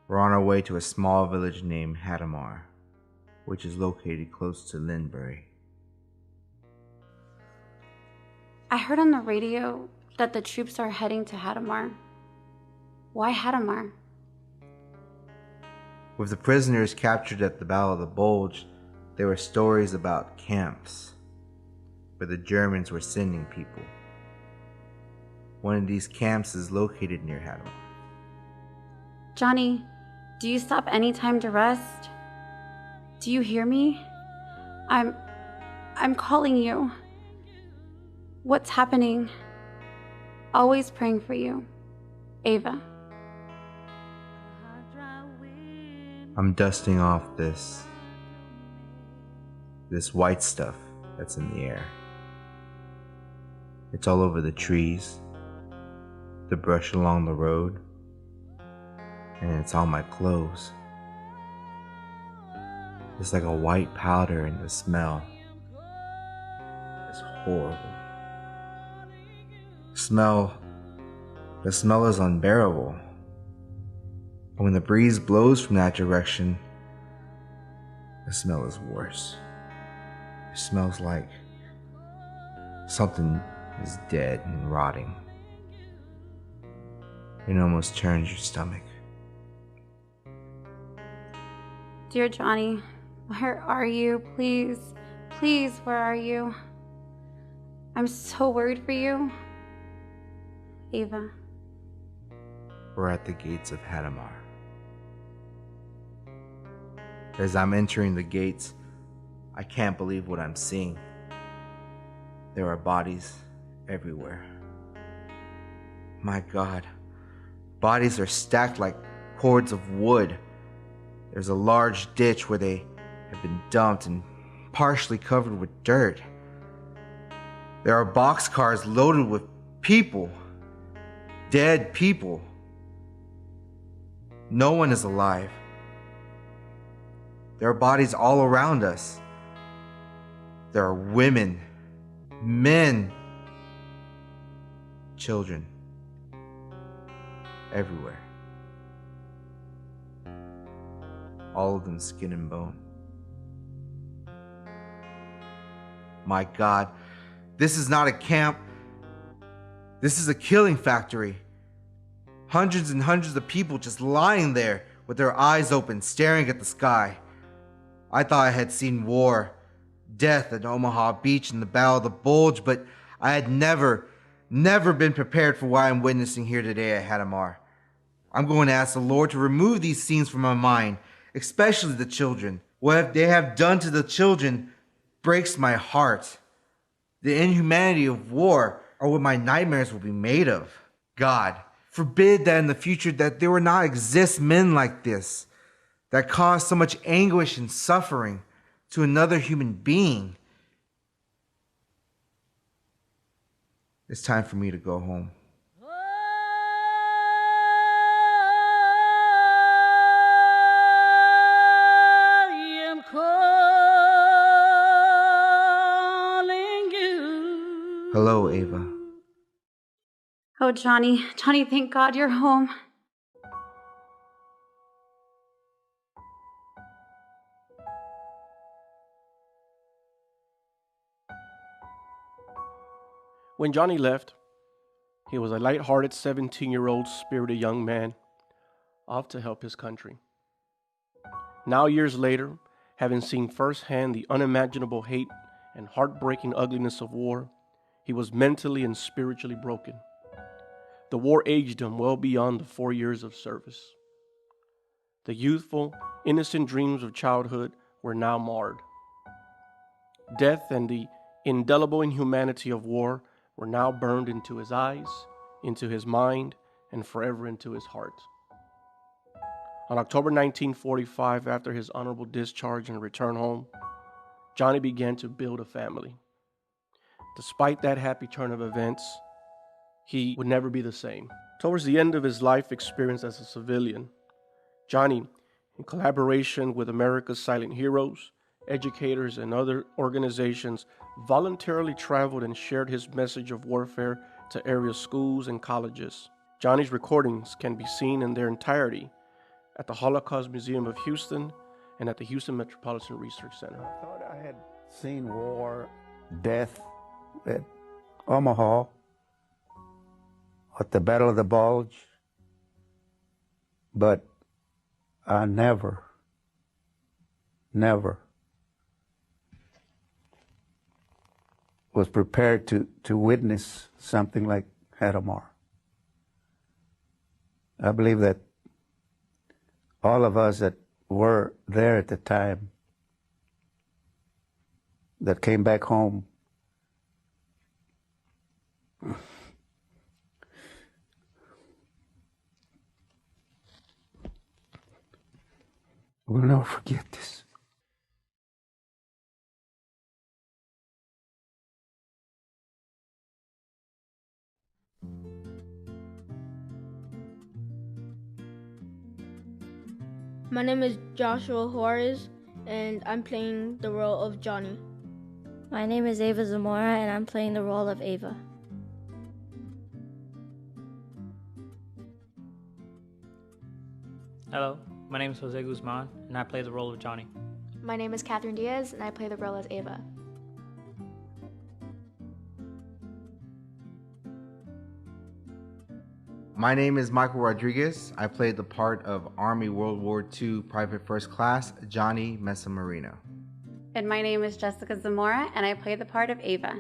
We're on our way to a small village named Hadamar, which is located close to Lindbury. I heard on the radio that the troops are heading to Hadamar. Why Hadamar? With the prisoners captured at the Battle of the Bulge, there were stories about camps where the Germans were sending people. One of these camps is located near Hadamar. Johnny, do you stop any time to rest? Do you hear me? I'm calling you. What's happening? Always praying for you. Ava. I'm dusting off this white stuff that's in the air. It's all over the trees, the brush along the road, and it's on my clothes. It's like a white powder, and the smell is horrible. The smell is unbearable. And when the breeze blows from that direction, the smell is worse. It smells like something is dead and rotting. It almost turns your stomach. Dear Johnny, where are you? Please, please, where are you? I'm so worried for you. Ava. We're at the gates of Hadamar. As I'm entering the gates, I can't believe what I'm seeing. There are bodies everywhere. My God, bodies are stacked like cords of wood. There's a large ditch where they have been dumped and partially covered with dirt. There are boxcars loaded with people, dead people. No one is alive. There are bodies all around us. There are women, men, children, everywhere. All of them skin and bone. My God, this is not a camp. This is a killing factory. Hundreds and hundreds of people just lying there with their eyes open, staring at the sky. I thought I had seen war, death at Omaha Beach and the Battle of the Bulge, but I had never been prepared for what I'm witnessing here today at Hadamar. I'm going to ask the Lord to remove these scenes from my mind, especially the children. What they have done to the children breaks my heart. The inhumanity of war are what my nightmares will be made of. God, forbid that in the future that there will not exist men like this, that cause so much anguish and suffering to another human being. It's time for me to go home. I am calling you. Ava. Oh, Johnny. Johnny, thank God you're home. When Johnny left, he was a light-hearted 17-year-old spirited young man off to help his country. Now, years later, having seen firsthand the unimaginable hate and heartbreaking ugliness of war, he was mentally and spiritually broken. The war aged him well beyond the 4 years of service. The youthful, innocent dreams of childhood were now marred. Death and the indelible inhumanity of war were now burned into his eyes, into his mind, and forever into his heart. On October 1945, after his honorable discharge and return home, Johnny began to build a family. Despite that happy turn of events, he would never be the same. Towards the end of his life experience as a civilian, Johnny, in collaboration with America's Silent Heroes, educators, and other organizations, voluntarily traveled and shared his message of warfare to area schools and colleges. Johnny's recordings can be seen in their entirety at the Holocaust Museum of Houston and at the Houston Metropolitan Research Center. I thought I had seen war, death at Omaha, at the Battle of the Bulge, but I never was prepared to witness something like Hadamar. I believe that all of us that were there at the time, that came back home, we'll never forget this. My name is Joshua Juarez, and I'm playing the role of Johnny. My name is Ava Zamora, and I'm playing the role of Ava. Hello, my name is Jose Guzman, and I play the role of Johnny. My name is Catherine Diaz, and I play the role as Ava. My name is Michael Rodriguez. I played the part of Army World War II Private First Class Johnny Mesa Marino. And my name is Jessica Zamora, and I play the part of Ava.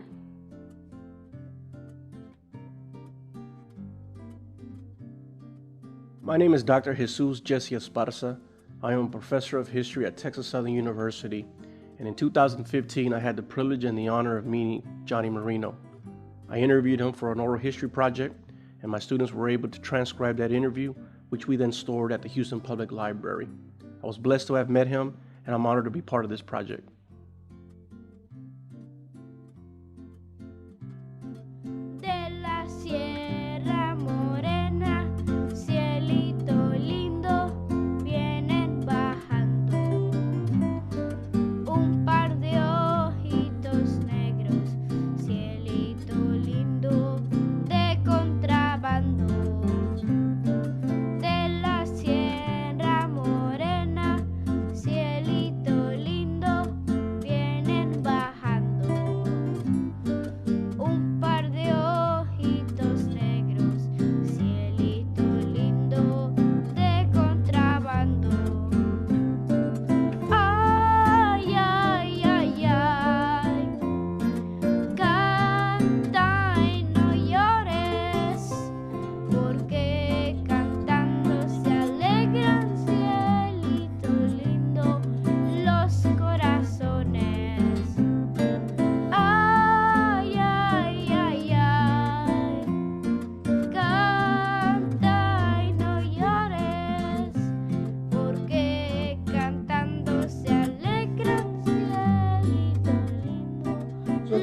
My name is Dr. Jesus Jesse Esparza. I am a professor of history at Texas Southern University, and in 2015 I had the privilege and the honor of meeting Johnny Marino. I interviewed him for an oral history project, and my students were able to transcribe that interview, which we then stored at the Houston Public Library. I was blessed to have met him, and I'm honored to be part of this project.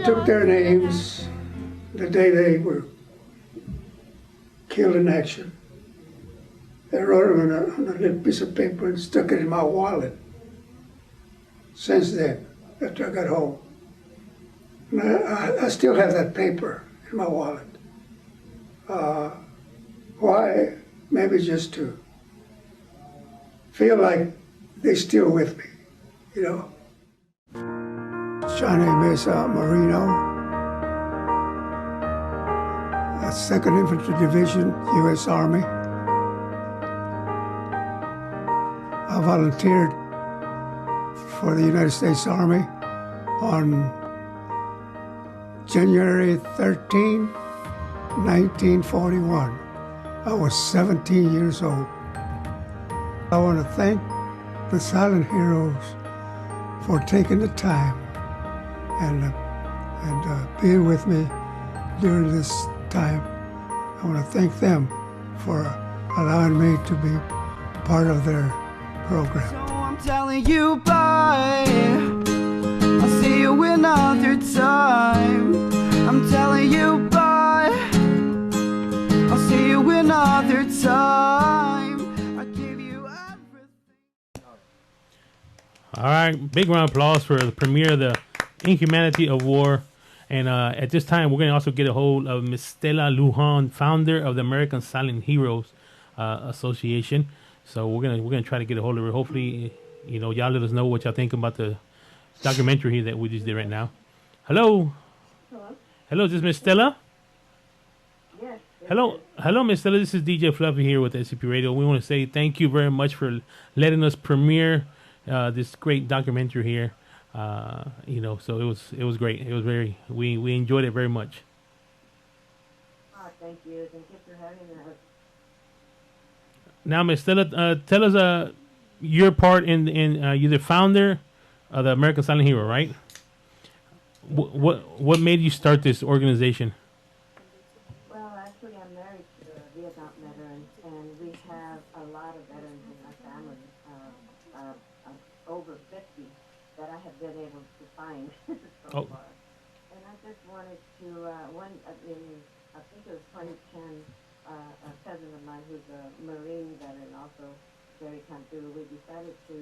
Took their names the day they were killed in action. I wrote them on a little piece of paper and stuck it in my wallet. Since then, after I got home. And I still have that paper in my wallet. Why? Maybe just to feel like they're still with me, you know. Johnny Mesa Marino, 2nd Infantry Division, U.S. Army. I volunteered for the United States Army on January 13, 1941. I was 17 years old. I want to thank the silent heroes for taking the time and being with me during this time. I want to thank them for allowing me to be part of their program. So I'm telling you bye. I'll see you another time. I'm telling you bye. I'll see you another time. I give you everything. All right, big round of applause for the premiere of the Inhumanity of War. And at this time, we're going to also get a hold of Miss Stella Lujan, founder of the American Silent Heroes Association. So we're gonna try to get a hold of her. Hopefully, y'all let us know what y'all think about the documentary here that we just did right now. Hello. Hello, is this Miss Stella? Yes. Hello, Miss Stella. This is DJ Fluffy here with SCP Radio. We want to say thank you very much for letting us premiere this great documentary here. So it was great. It was we enjoyed it very much. Oh, thank you. Thank you for having us. Now, Miss Stella, tell us your part in you're the founder of the American Silent Hero, right? What made you start this organization? Well, actually, I'm married to a Vietnam veteran, and we have a lot of veterans in our family, over 50 that I have been able to find so far. And I just wanted to, I think it was 2010, a cousin of mine who's a Marine veteran, also very come through, we decided to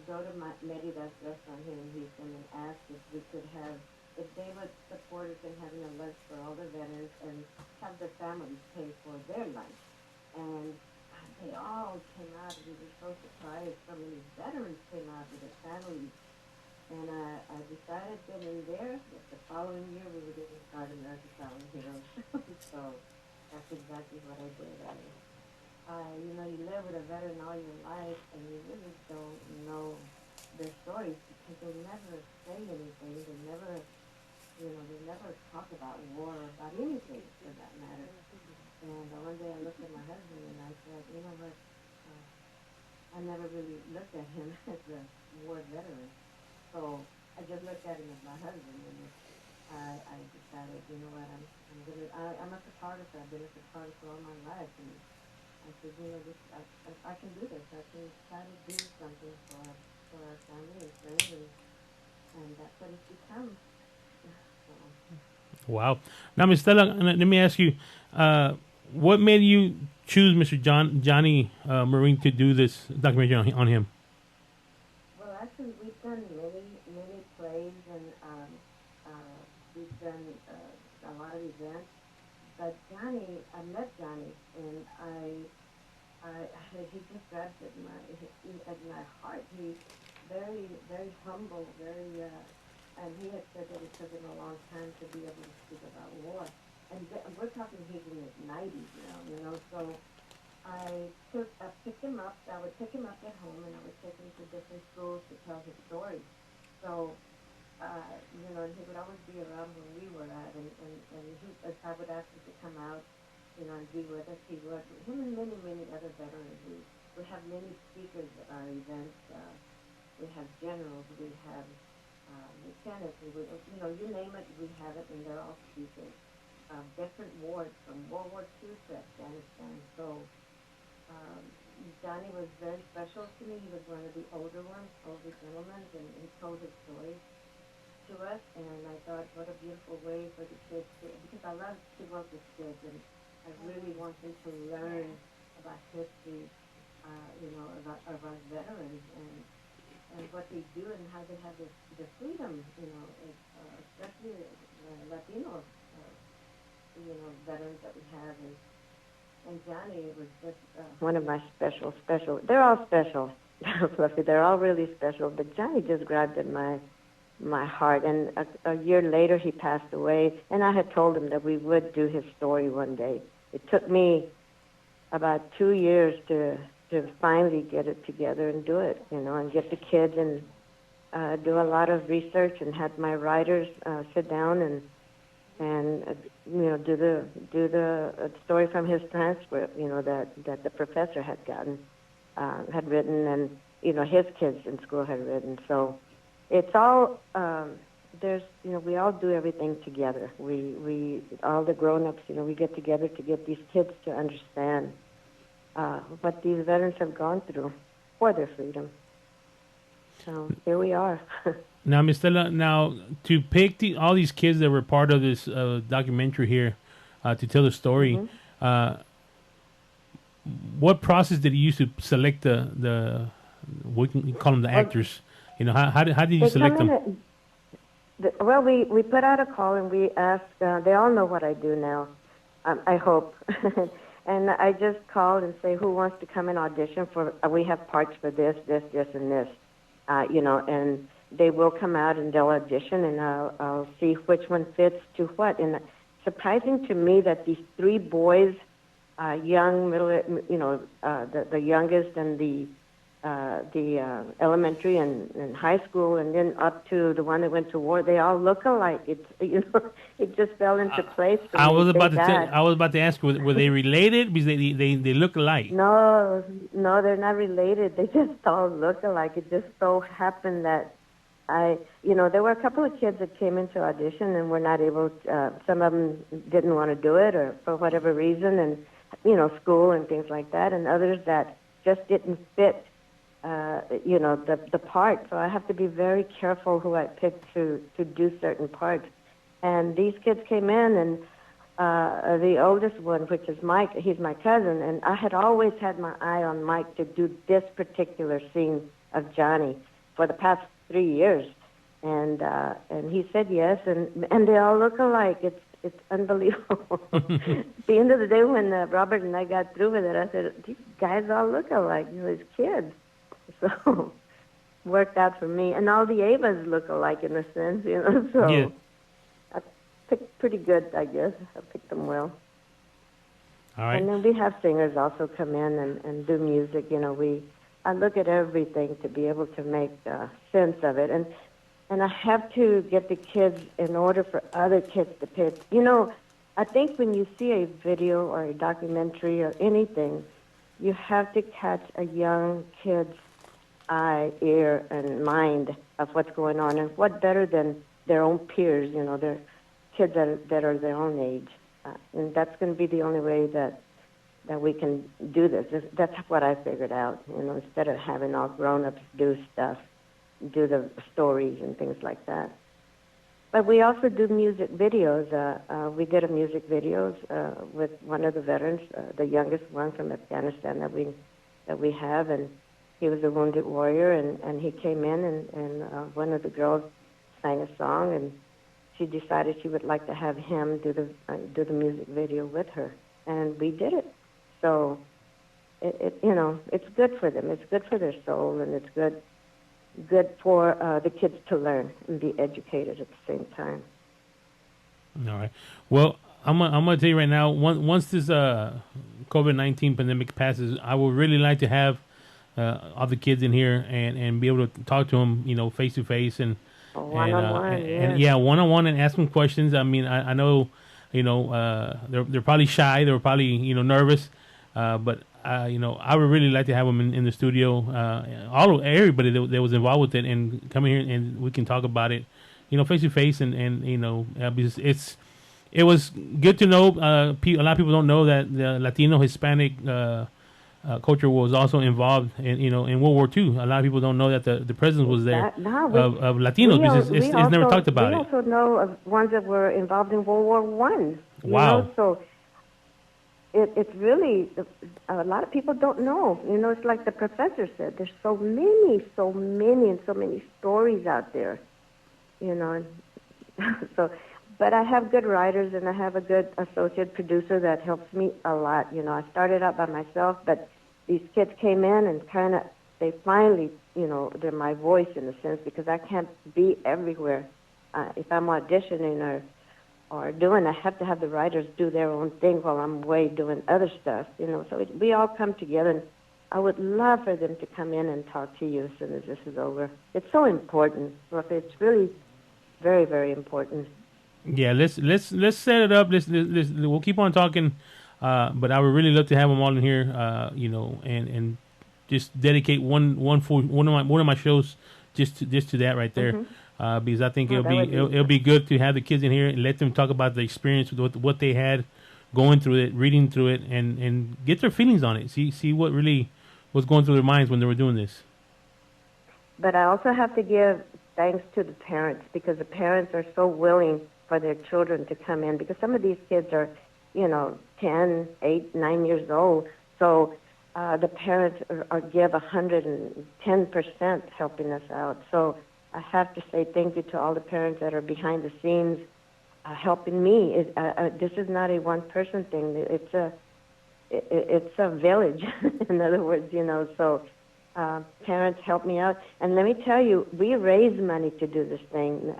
go to Merida's restaurant here in Houston and ask if they would support us in having a lunch for all the veterans and have their families pay for their lunch. And they all came out, and we were so surprised. So many veterans came out with their families. And I decided then and there that the following year we were going to start American Silent Heroes. So that's exactly what I did. You live with a veteran all your life, and you really don't know their stories because they never say anything. They never talk about war or about anything for that matter. And one day I looked at my husband and I said, you know what? I never really looked at him as a war veteran. So I just looked at him as my husband, and I decided, you know what? I'm a photographer. I've been a photographer all my life, and I said, I can do this. I can try to do something for our family and friends, and that's what it's become. So. Wow. Now, Ms. Stella, let me ask you, what made you choose Mr. Johnny Marine to do this documentary on him? Well, actually, we've done many plays, and we've done a lot of events. But Johnny, I met Johnny, and he just grabbed at my heart. He's very, very humble, and he had said that it took him a long time to be able to speak about war. And we're talking he's in his 90s now, so I picked him up. I would pick him up at home, and I would take him to different schools to tell his story. So, and he would always be around where we were at, and I would ask him to come out, and be with us. He would. Him and many other veterans. We would have many speakers at our events. We have generals. We have lieutenants. You name it, we have it, and they're all speakers. Different wars from World War II to Afghanistan. So Johnny was very special to me. He was one of the older gentlemen, and he told his story to us. And I thought, what a beautiful way for the kids to, because I love to work with kids, and I really want them to learn about history, of our veterans and what they do and how they have the freedom, especially Latino veterans that we have, and Johnny was just one of my special. They're all special, Fluffy. They're all really special. But Johnny just grabbed at my heart. And a year later, he passed away. And I had told him that we would do his story one day. It took me about 2 years to finally get it together and do it, and get the kids and do a lot of research and had my writers sit down and do the story from his transcript, that the professor had had written, and his kids in school had written. So it's all we all do everything together. We all the grown-ups, we get together to get these kids to understand what these veterans have gone through for their freedom. So here we are. Now, Ms. Stella, to pick all these kids that were part of this documentary here to tell the story, what process did you use to select the what can you call them, the actors? How did you select them? Well, we put out a call and we asked, they all know what I do now, I hope. And I just called and say, who wants to come and audition for, we have parts for this, and this, and they will come out and they'll audition, and I'll see which one fits to what. And surprising to me that these three boys, young, middle, the youngest and the elementary and high school, and then up to the one that went to war, they all look alike. It's it just fell into place for me. I was about to ask, were they related? Because they look alike. No, they're not related. They just all look alike. It just so happened that there were a couple of kids that came into audition and were not able to, some of them didn't want to do it or for whatever reason, and, school and things like that, and others that just didn't fit, the part. So I have to be very careful who I pick to do certain parts. And these kids came in, and the oldest one, which is Mike, he's my cousin, and I had always had my eye on Mike to do this particular scene of Johnny for the past 3 years, and he said yes, and they all look alike. It's unbelievable. At the end of the day, when Robert and I got through with it, I said, these guys all look alike, these kids. So worked out for me, and all the Avas look alike in a sense, So yeah. I picked pretty good, I guess. I picked them well. All right. And then we have singers also come in and do music. I look at everything to be able to make sense of it. And I have to get the kids in order for other kids to pick. I think when you see a video or a documentary or anything, you have to catch a young kid's eye, ear, and mind of what's going on. And what better than their own peers, their kids that are their own age. And that's going to be the only way that we can do this. That's what I figured out, instead of having all grown-ups do stuff, do the stories and things like that. But we also do music videos. We did a music videos with one of the veterans, the youngest one from Afghanistan that we have, and he was a wounded warrior, and he came in, and one of the girls sang a song, and she decided she would like to have him do the music video with her, and we did it. So, it's good for them. It's good for their soul, and it's good for the kids to learn and be educated at the same time. All right. Well, I'm gonna tell you right now. Once this COVID-19 pandemic passes, I would really like to have all the kids in here and be able to talk to them, face to face and one-on-one and ask them questions. I mean, I know, they're probably shy. They're probably nervous. But I would really like to have them in the studio. Everybody that was involved with it, and come in here and we can talk about it, face to face, and because it was good to know. A lot of people don't know that the Latino Hispanic culture was also involved in World War II. A lot of people don't know that the presence was there of Latinos because it's never talked about. We also know of ones that were involved in World War I. Wow. So it's really, a lot of people don't know. It's like the professor said, there's so many, and so many stories out there, So, But I have good writers, and I have a good associate producer that helps me a lot. You know, I started out by myself, but these kids came in and kind of, they finally, you know, they're my voice in a sense, because I can't be everywhere. If I'm auditioning or doing, I have to have the writers do their own thing while I'm away doing other stuff, you know. So we all come together, and I would love for them to come in and talk to you as soon as this is over. It's so important. It's really very, very important. Yeah, let's set it up. Let's we'll keep on talking. But I would really love to have them all in here. You know, and just dedicate one of my shows just to that right there. Because I think it'll be good to have the kids in here and let them talk about the experience with what they had going through it, reading through it, and get their feelings on it. See what really was going through their minds when they were doing this. But I also have to give thanks to the parents, because the parents are so willing for their children to come in, because some of these kids are, you know, 10, 8, 9 years old. So the parents give 110% helping us out. So I have to say thank you to all the parents that are behind the scenes helping me. This is not a one-person thing. It's a village, in other words, you know. So parents help me out. And let me tell you, we raise money to do this thing.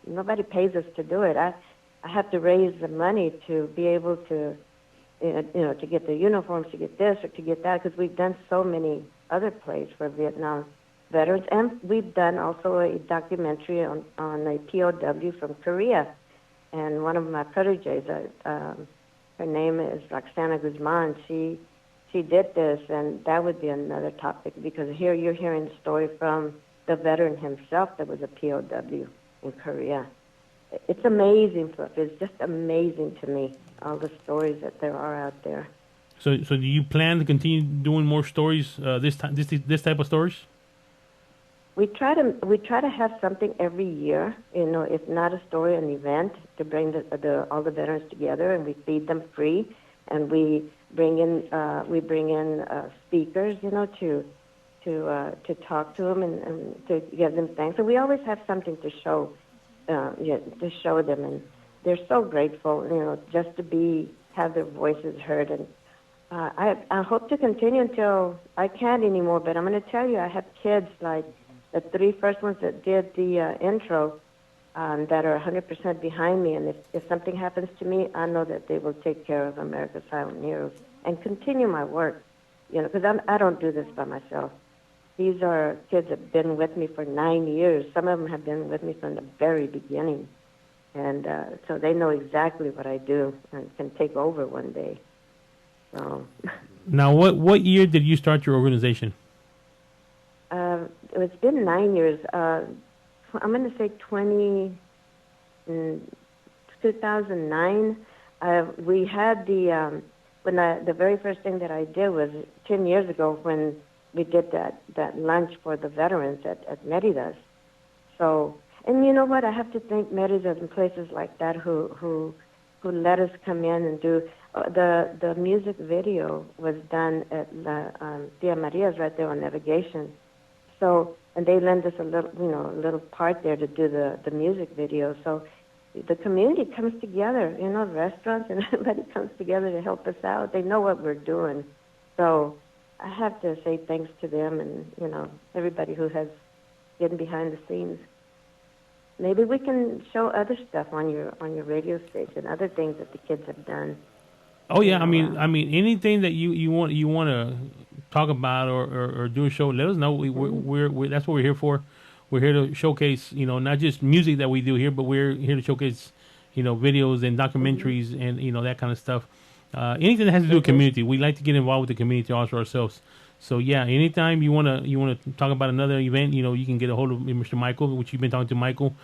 Nobody pays us to do it. I have to raise the money to be able to, you know, to get the uniforms, to get this or to get that, because we've done so many other plays for Vietnam veterans. And we've done also a documentary on a POW from Korea. And one of my proteges, her name is Roxana Guzman, she did this, and that would be another topic, because here you're hearing the story from the veteran himself that was a POW in Korea. It's amazing, it's just amazing to me, all the stories that there are out there. So do you plan to continue doing more stories this type of stories? We try to have something every year, you know, if not a story, an event to bring all the veterans together, and we feed them free, and we bring in speakers, you know, to talk to them and to give them thanks. So we always have something to show, to show them, and they're so grateful, you know, just to have their voices heard. And I hope to continue until I can't anymore. But I'm going to tell you, I have kids like the 3 first ones that did the intro that are 100% behind me, and if something happens to me, I know that they will take care of America's Silent Heroes and continue my work, you know, because I don't do this by myself. These are kids that have been with me for 9 years. Some of them have been with me from the very beginning, and so they know exactly what I do and can take over one day. So. Now, what year did you start your organization? It's been 9 years. I'm going to say 2009. We had the very first thing that I did was 10 years ago when we did that lunch for the veterans at Meridas. So, and you know what? I have to thank Meridas and places like that who let us come in and do the music video was done at Tia Maria's right there on Navigation. So, and they lend us a little part there to do the music video. So the community comes together, you know, restaurants and everybody comes together to help us out. They know what we're doing. So I have to say thanks to them and, you know, everybody who has been behind the scenes. Maybe we can show other stuff on your radio station, other things that the kids have done. Oh yeah, I mean anything that you want to talk about or do a show, let us know. We're that's what we're here for. We're here to showcase, you know, not just music that we do here, but we're here to showcase, you know, videos and documentaries and, you know, that kind of stuff. Anything that has to do with community, we like to get involved with the community also ourselves. So yeah, anytime you wanna talk about another event, you know, you can get a hold of Mr. Michael, which you've been talking to Michael.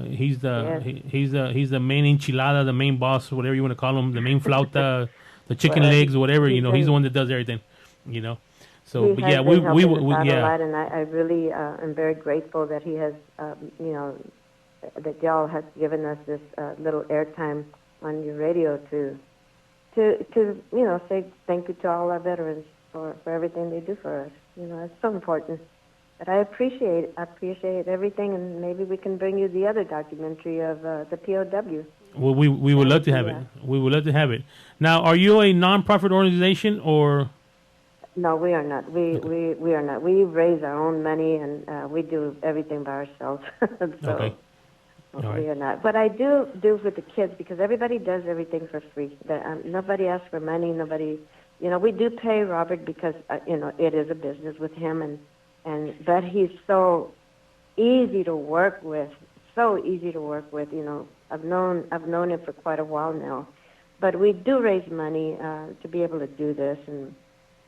He's the main enchilada, the main boss, whatever you want to call him, the main flauta, the chicken legs, whatever. You know, he's the one that does everything. You know, so but yeah, we a lot, and I really am very grateful that he has, you know, that y'all has given us this little airtime on your radio to you know, say thank you to all our veterans for everything they do for us. You know, it's so important. But I appreciate everything, and maybe we can bring you the other documentary of the POW. Well, we would love to have it. Yeah. We would love to have it. Now, are you a nonprofit organization or? No, we are not. We are not. We raise our own money, and we do everything by ourselves. So Okay. All right. we are not. But I do with the kids, because everybody does everything for free. Nobody asks for money. Nobody, we do pay Robert because it is a business with him, but he's so easy to work with. So easy to work with. I've known him for quite a while now, but we do raise money to be able to do this, and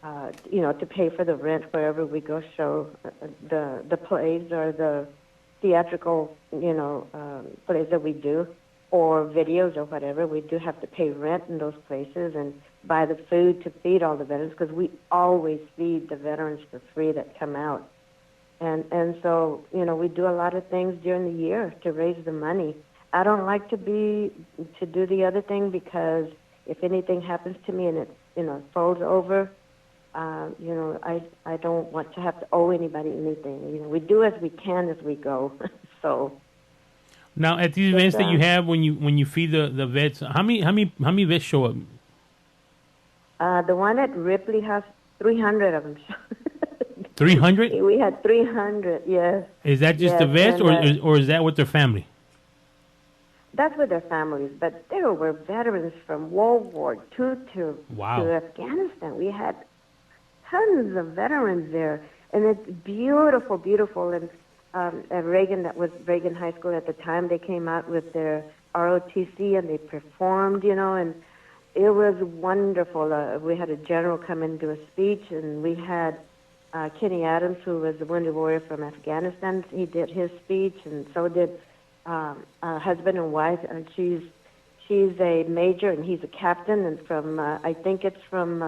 to pay for the rent wherever we go show the plays or the theatrical plays that we do, or videos or whatever. We do have to pay rent in those places and buy the food to feed all the veterans, because we always feed the veterans for free that come out. And so, we do a lot of things during the year to raise the money. I don't like to do the other thing, because if anything happens to me and it, falls over, I don't want to have to owe anybody anything. We do as we can as we go. So. Now, at these events that you have, when you feed the vets, how many vets show up? The one at Ripley has 300 of them. 300? We had 300, yes. Is that just the vets, or is that with their family? That's with their families, but there were veterans from World War II to Afghanistan. We had tons of veterans there, and it's beautiful, beautiful. And at Reagan, that was Reagan High School at the time, they came out with their ROTC and they performed, and it was wonderful. We had a general come in and do a speech, and we had Kenny Adams, who was the wounded warrior from Afghanistan. He did his speech, and so did a husband and wife. She's a major and he's a captain, and from I think it's from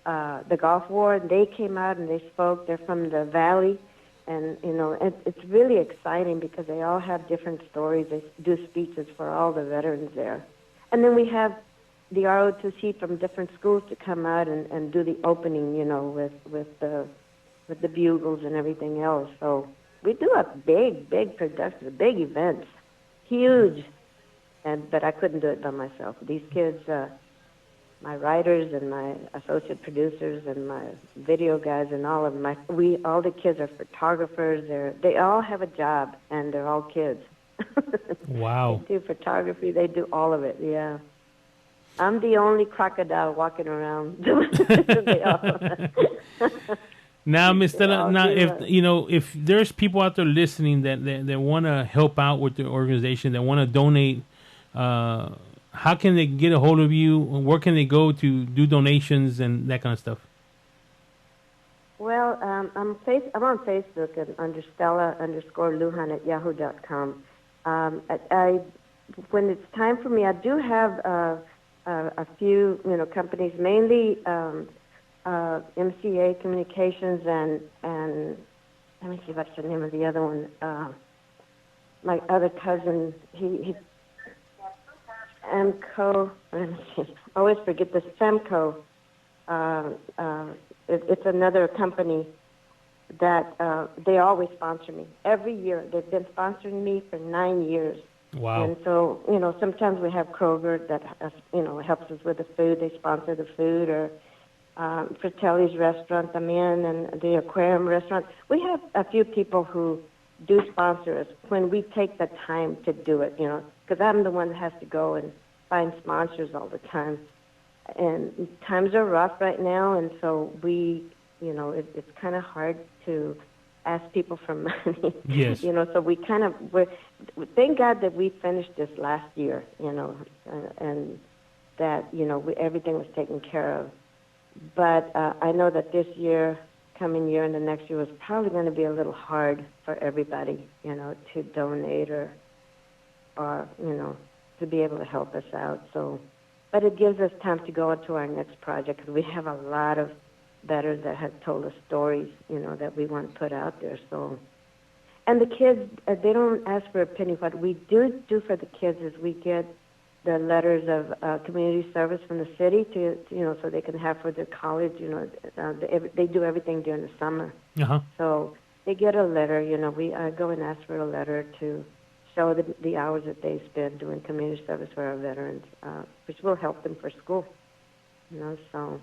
the Gulf War. And they came out and they spoke. They're from the Valley, and it's really exciting because they all have different stories. They do speeches for all the veterans there, and then we have the ROTC from different schools to come out and do the opening, with the bugles and everything else. So we do a big production, big events, huge. But I couldn't do it by myself. These kids, my writers and my associate producers and my video guys and all of them, all the kids are photographers. They all have a job, and they're all kids. Wow. They do photography. They do all of it. Yeah. I'm the only crocodile walking around doing Now, Miss Stella, if there's people out there listening that want to help out with the organization, that want to donate, how can they get a hold of you? Where can they go to do donations and that kind of stuff? Well, I'm on Facebook under Stella_Lujan at yahoo.com. When it's time for me, I do have a few, companies, mainly MCA Communications and let me see what's the name of the other one. My other cousin, he Amco. Let me see. I always forget this. Femco. It's another company that they always sponsor me every year. They've been sponsoring me for 9 years. Wow. And so, sometimes we have Kroger that, helps us with the food. They sponsor the food, or Fratelli's restaurant I'm in, and the Aquarium restaurant. We have a few people who do sponsor us when we take the time to do it, because I'm the one that has to go and find sponsors all the time. And times are rough right now, and so it's kind of hard to ask people for money. Yes. So we thank God that we finished this last year, and that, everything was taken care of. But I know that this year, coming year, and the next year was probably going to be a little hard for everybody, to donate or to be able to help us out. So, but it gives us time to go into our next project, because we have a lot of veterans that have told us stories, that we want to put out there. So, and the kids, they don't ask for a penny. What we do for the kids is we get the letters of community service from the city to so they can have for their college. They do everything during the summer. Uh-huh. So they get a letter. You know, I go and ask for a letter to show the hours that they spend doing community service for our veterans, which will help them for school. You know, so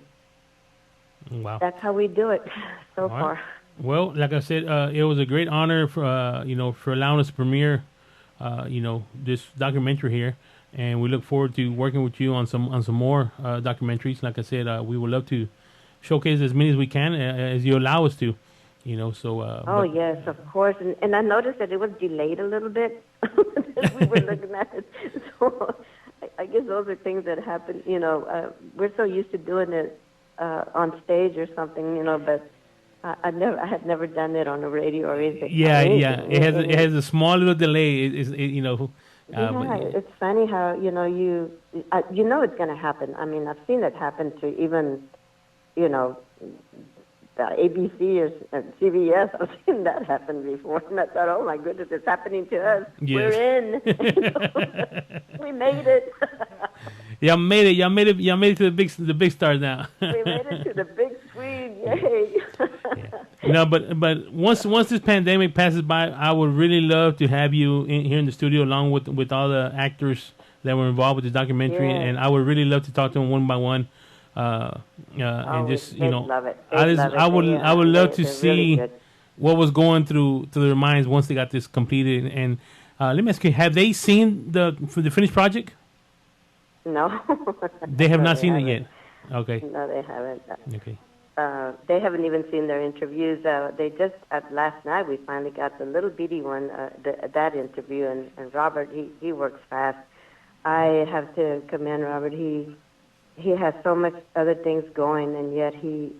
wow, that's how we do it so All right. far. Well, like I said, it was a great honor for for allowing us to premiere this documentary here, and we look forward to working with you on some more documentaries. Like I said, we would love to showcase as many as we can as you allow us to. Yes, of course, and I noticed that it was delayed a little bit as we were looking at it. So I guess those are things that happen. You know, we're so used to doing it on stage or something. You know, but I had never done it on the radio or anything. Yeah. It has a small little delay. It's funny how you know it's going to happen. I mean, I've seen it happen to even the ABC or CBS. I've seen that happen before, and I thought, oh my goodness, it's happening to us. Yes. We're in. We made it. Y'all made it to the big stars now. We made it to the big screen. Yay. But once this pandemic passes by, I would really love to have you here in the studio along with all the actors that were involved with the documentary, and I would really love to talk to them one by one. And just love it. I would love to see really what was going through their minds once they got this completed. And let me ask you, have they seen the finished project? No. They have not seen it yet. Okay. No, they haven't. Okay. They haven't even seen their interviews. They just last night we finally got the little bitty one, that interview, and Robert he works fast. I have to commend Robert. He has so much other things going, and yet he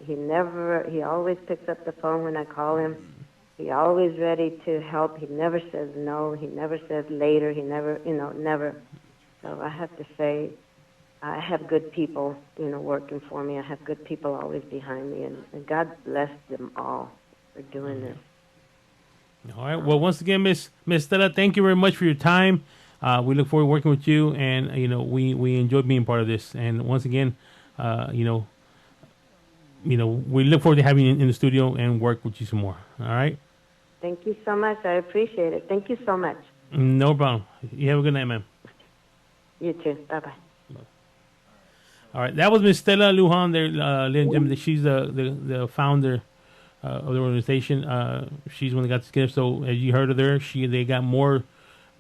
always picks up the phone when I call him. He always ready to help. He never says no. He never says later. He never, never. So I have to say, I have good people, working for me. I have good people always behind me, and God bless them all for doing this. All right. Well, once again, Miss Stella, thank you very much for your time. We look forward to working with you, and we enjoy being part of this. And once again, we look forward to having you in the studio and work with you some more. All right. Thank you so much. I appreciate it. Thank you so much. No problem. You have a good night, ma'am. You too. Bye-bye. All right. That was Miss Stella Lujan there, ladies and gentlemen. She's the founder of the organization. She's the one that got together. So as you heard of her, they got more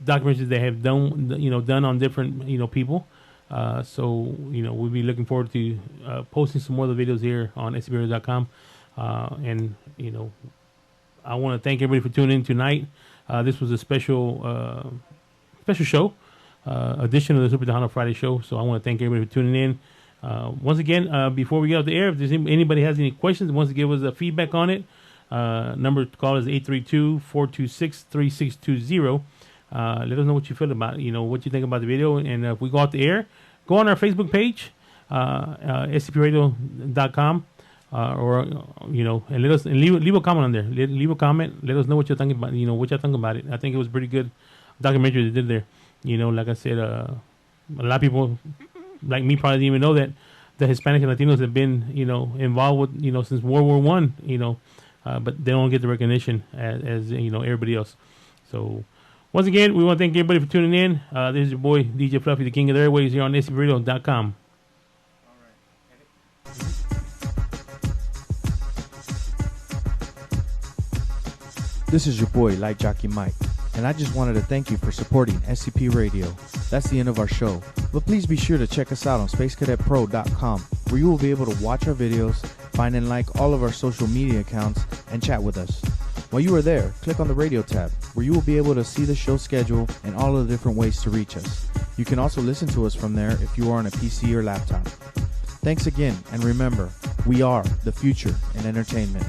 documentaries they have done on different people. So we'll be looking forward to posting some more of the videos here on scpradio.com. And I want to thank everybody for tuning in tonight. This was a special show, edition of the Super Tejano Friday show. So I want to thank everybody for tuning in. Once again, before we get off the air, if anybody has any questions, wants to give us a feedback on it, number to call is 832-426-3620. Let us know what you feel about it, what you think about the video. And if we go off the air, go on our Facebook page, scpradio.com, and let us leave a comment on there. Leave a comment. Let us know what you're thinking about. What you think about it. I think it was pretty good documentary they did there. Like I said, a lot of people like me probably didn't even know that the Hispanic and Latinos have been involved with since World War I. But they don't get the recognition as everybody else. So once again, we want to thank everybody for tuning in. This is your boy DJ Fluffy, the king of the airways, here on scpradio.com. This is your boy, Light Jockey Mike, and I just wanted to thank you for supporting SCP Radio. That's the end of our show, but please be sure to check us out on spacecadetpro.com, where you will be able to watch our videos, find and like all of our social media accounts, and chat with us. While you are there, click on the radio tab, where you will be able to see the show schedule and all of the different ways to reach us. You can also listen to us from there if you are on a PC or laptop. Thanks again, and remember, we are the future in entertainment.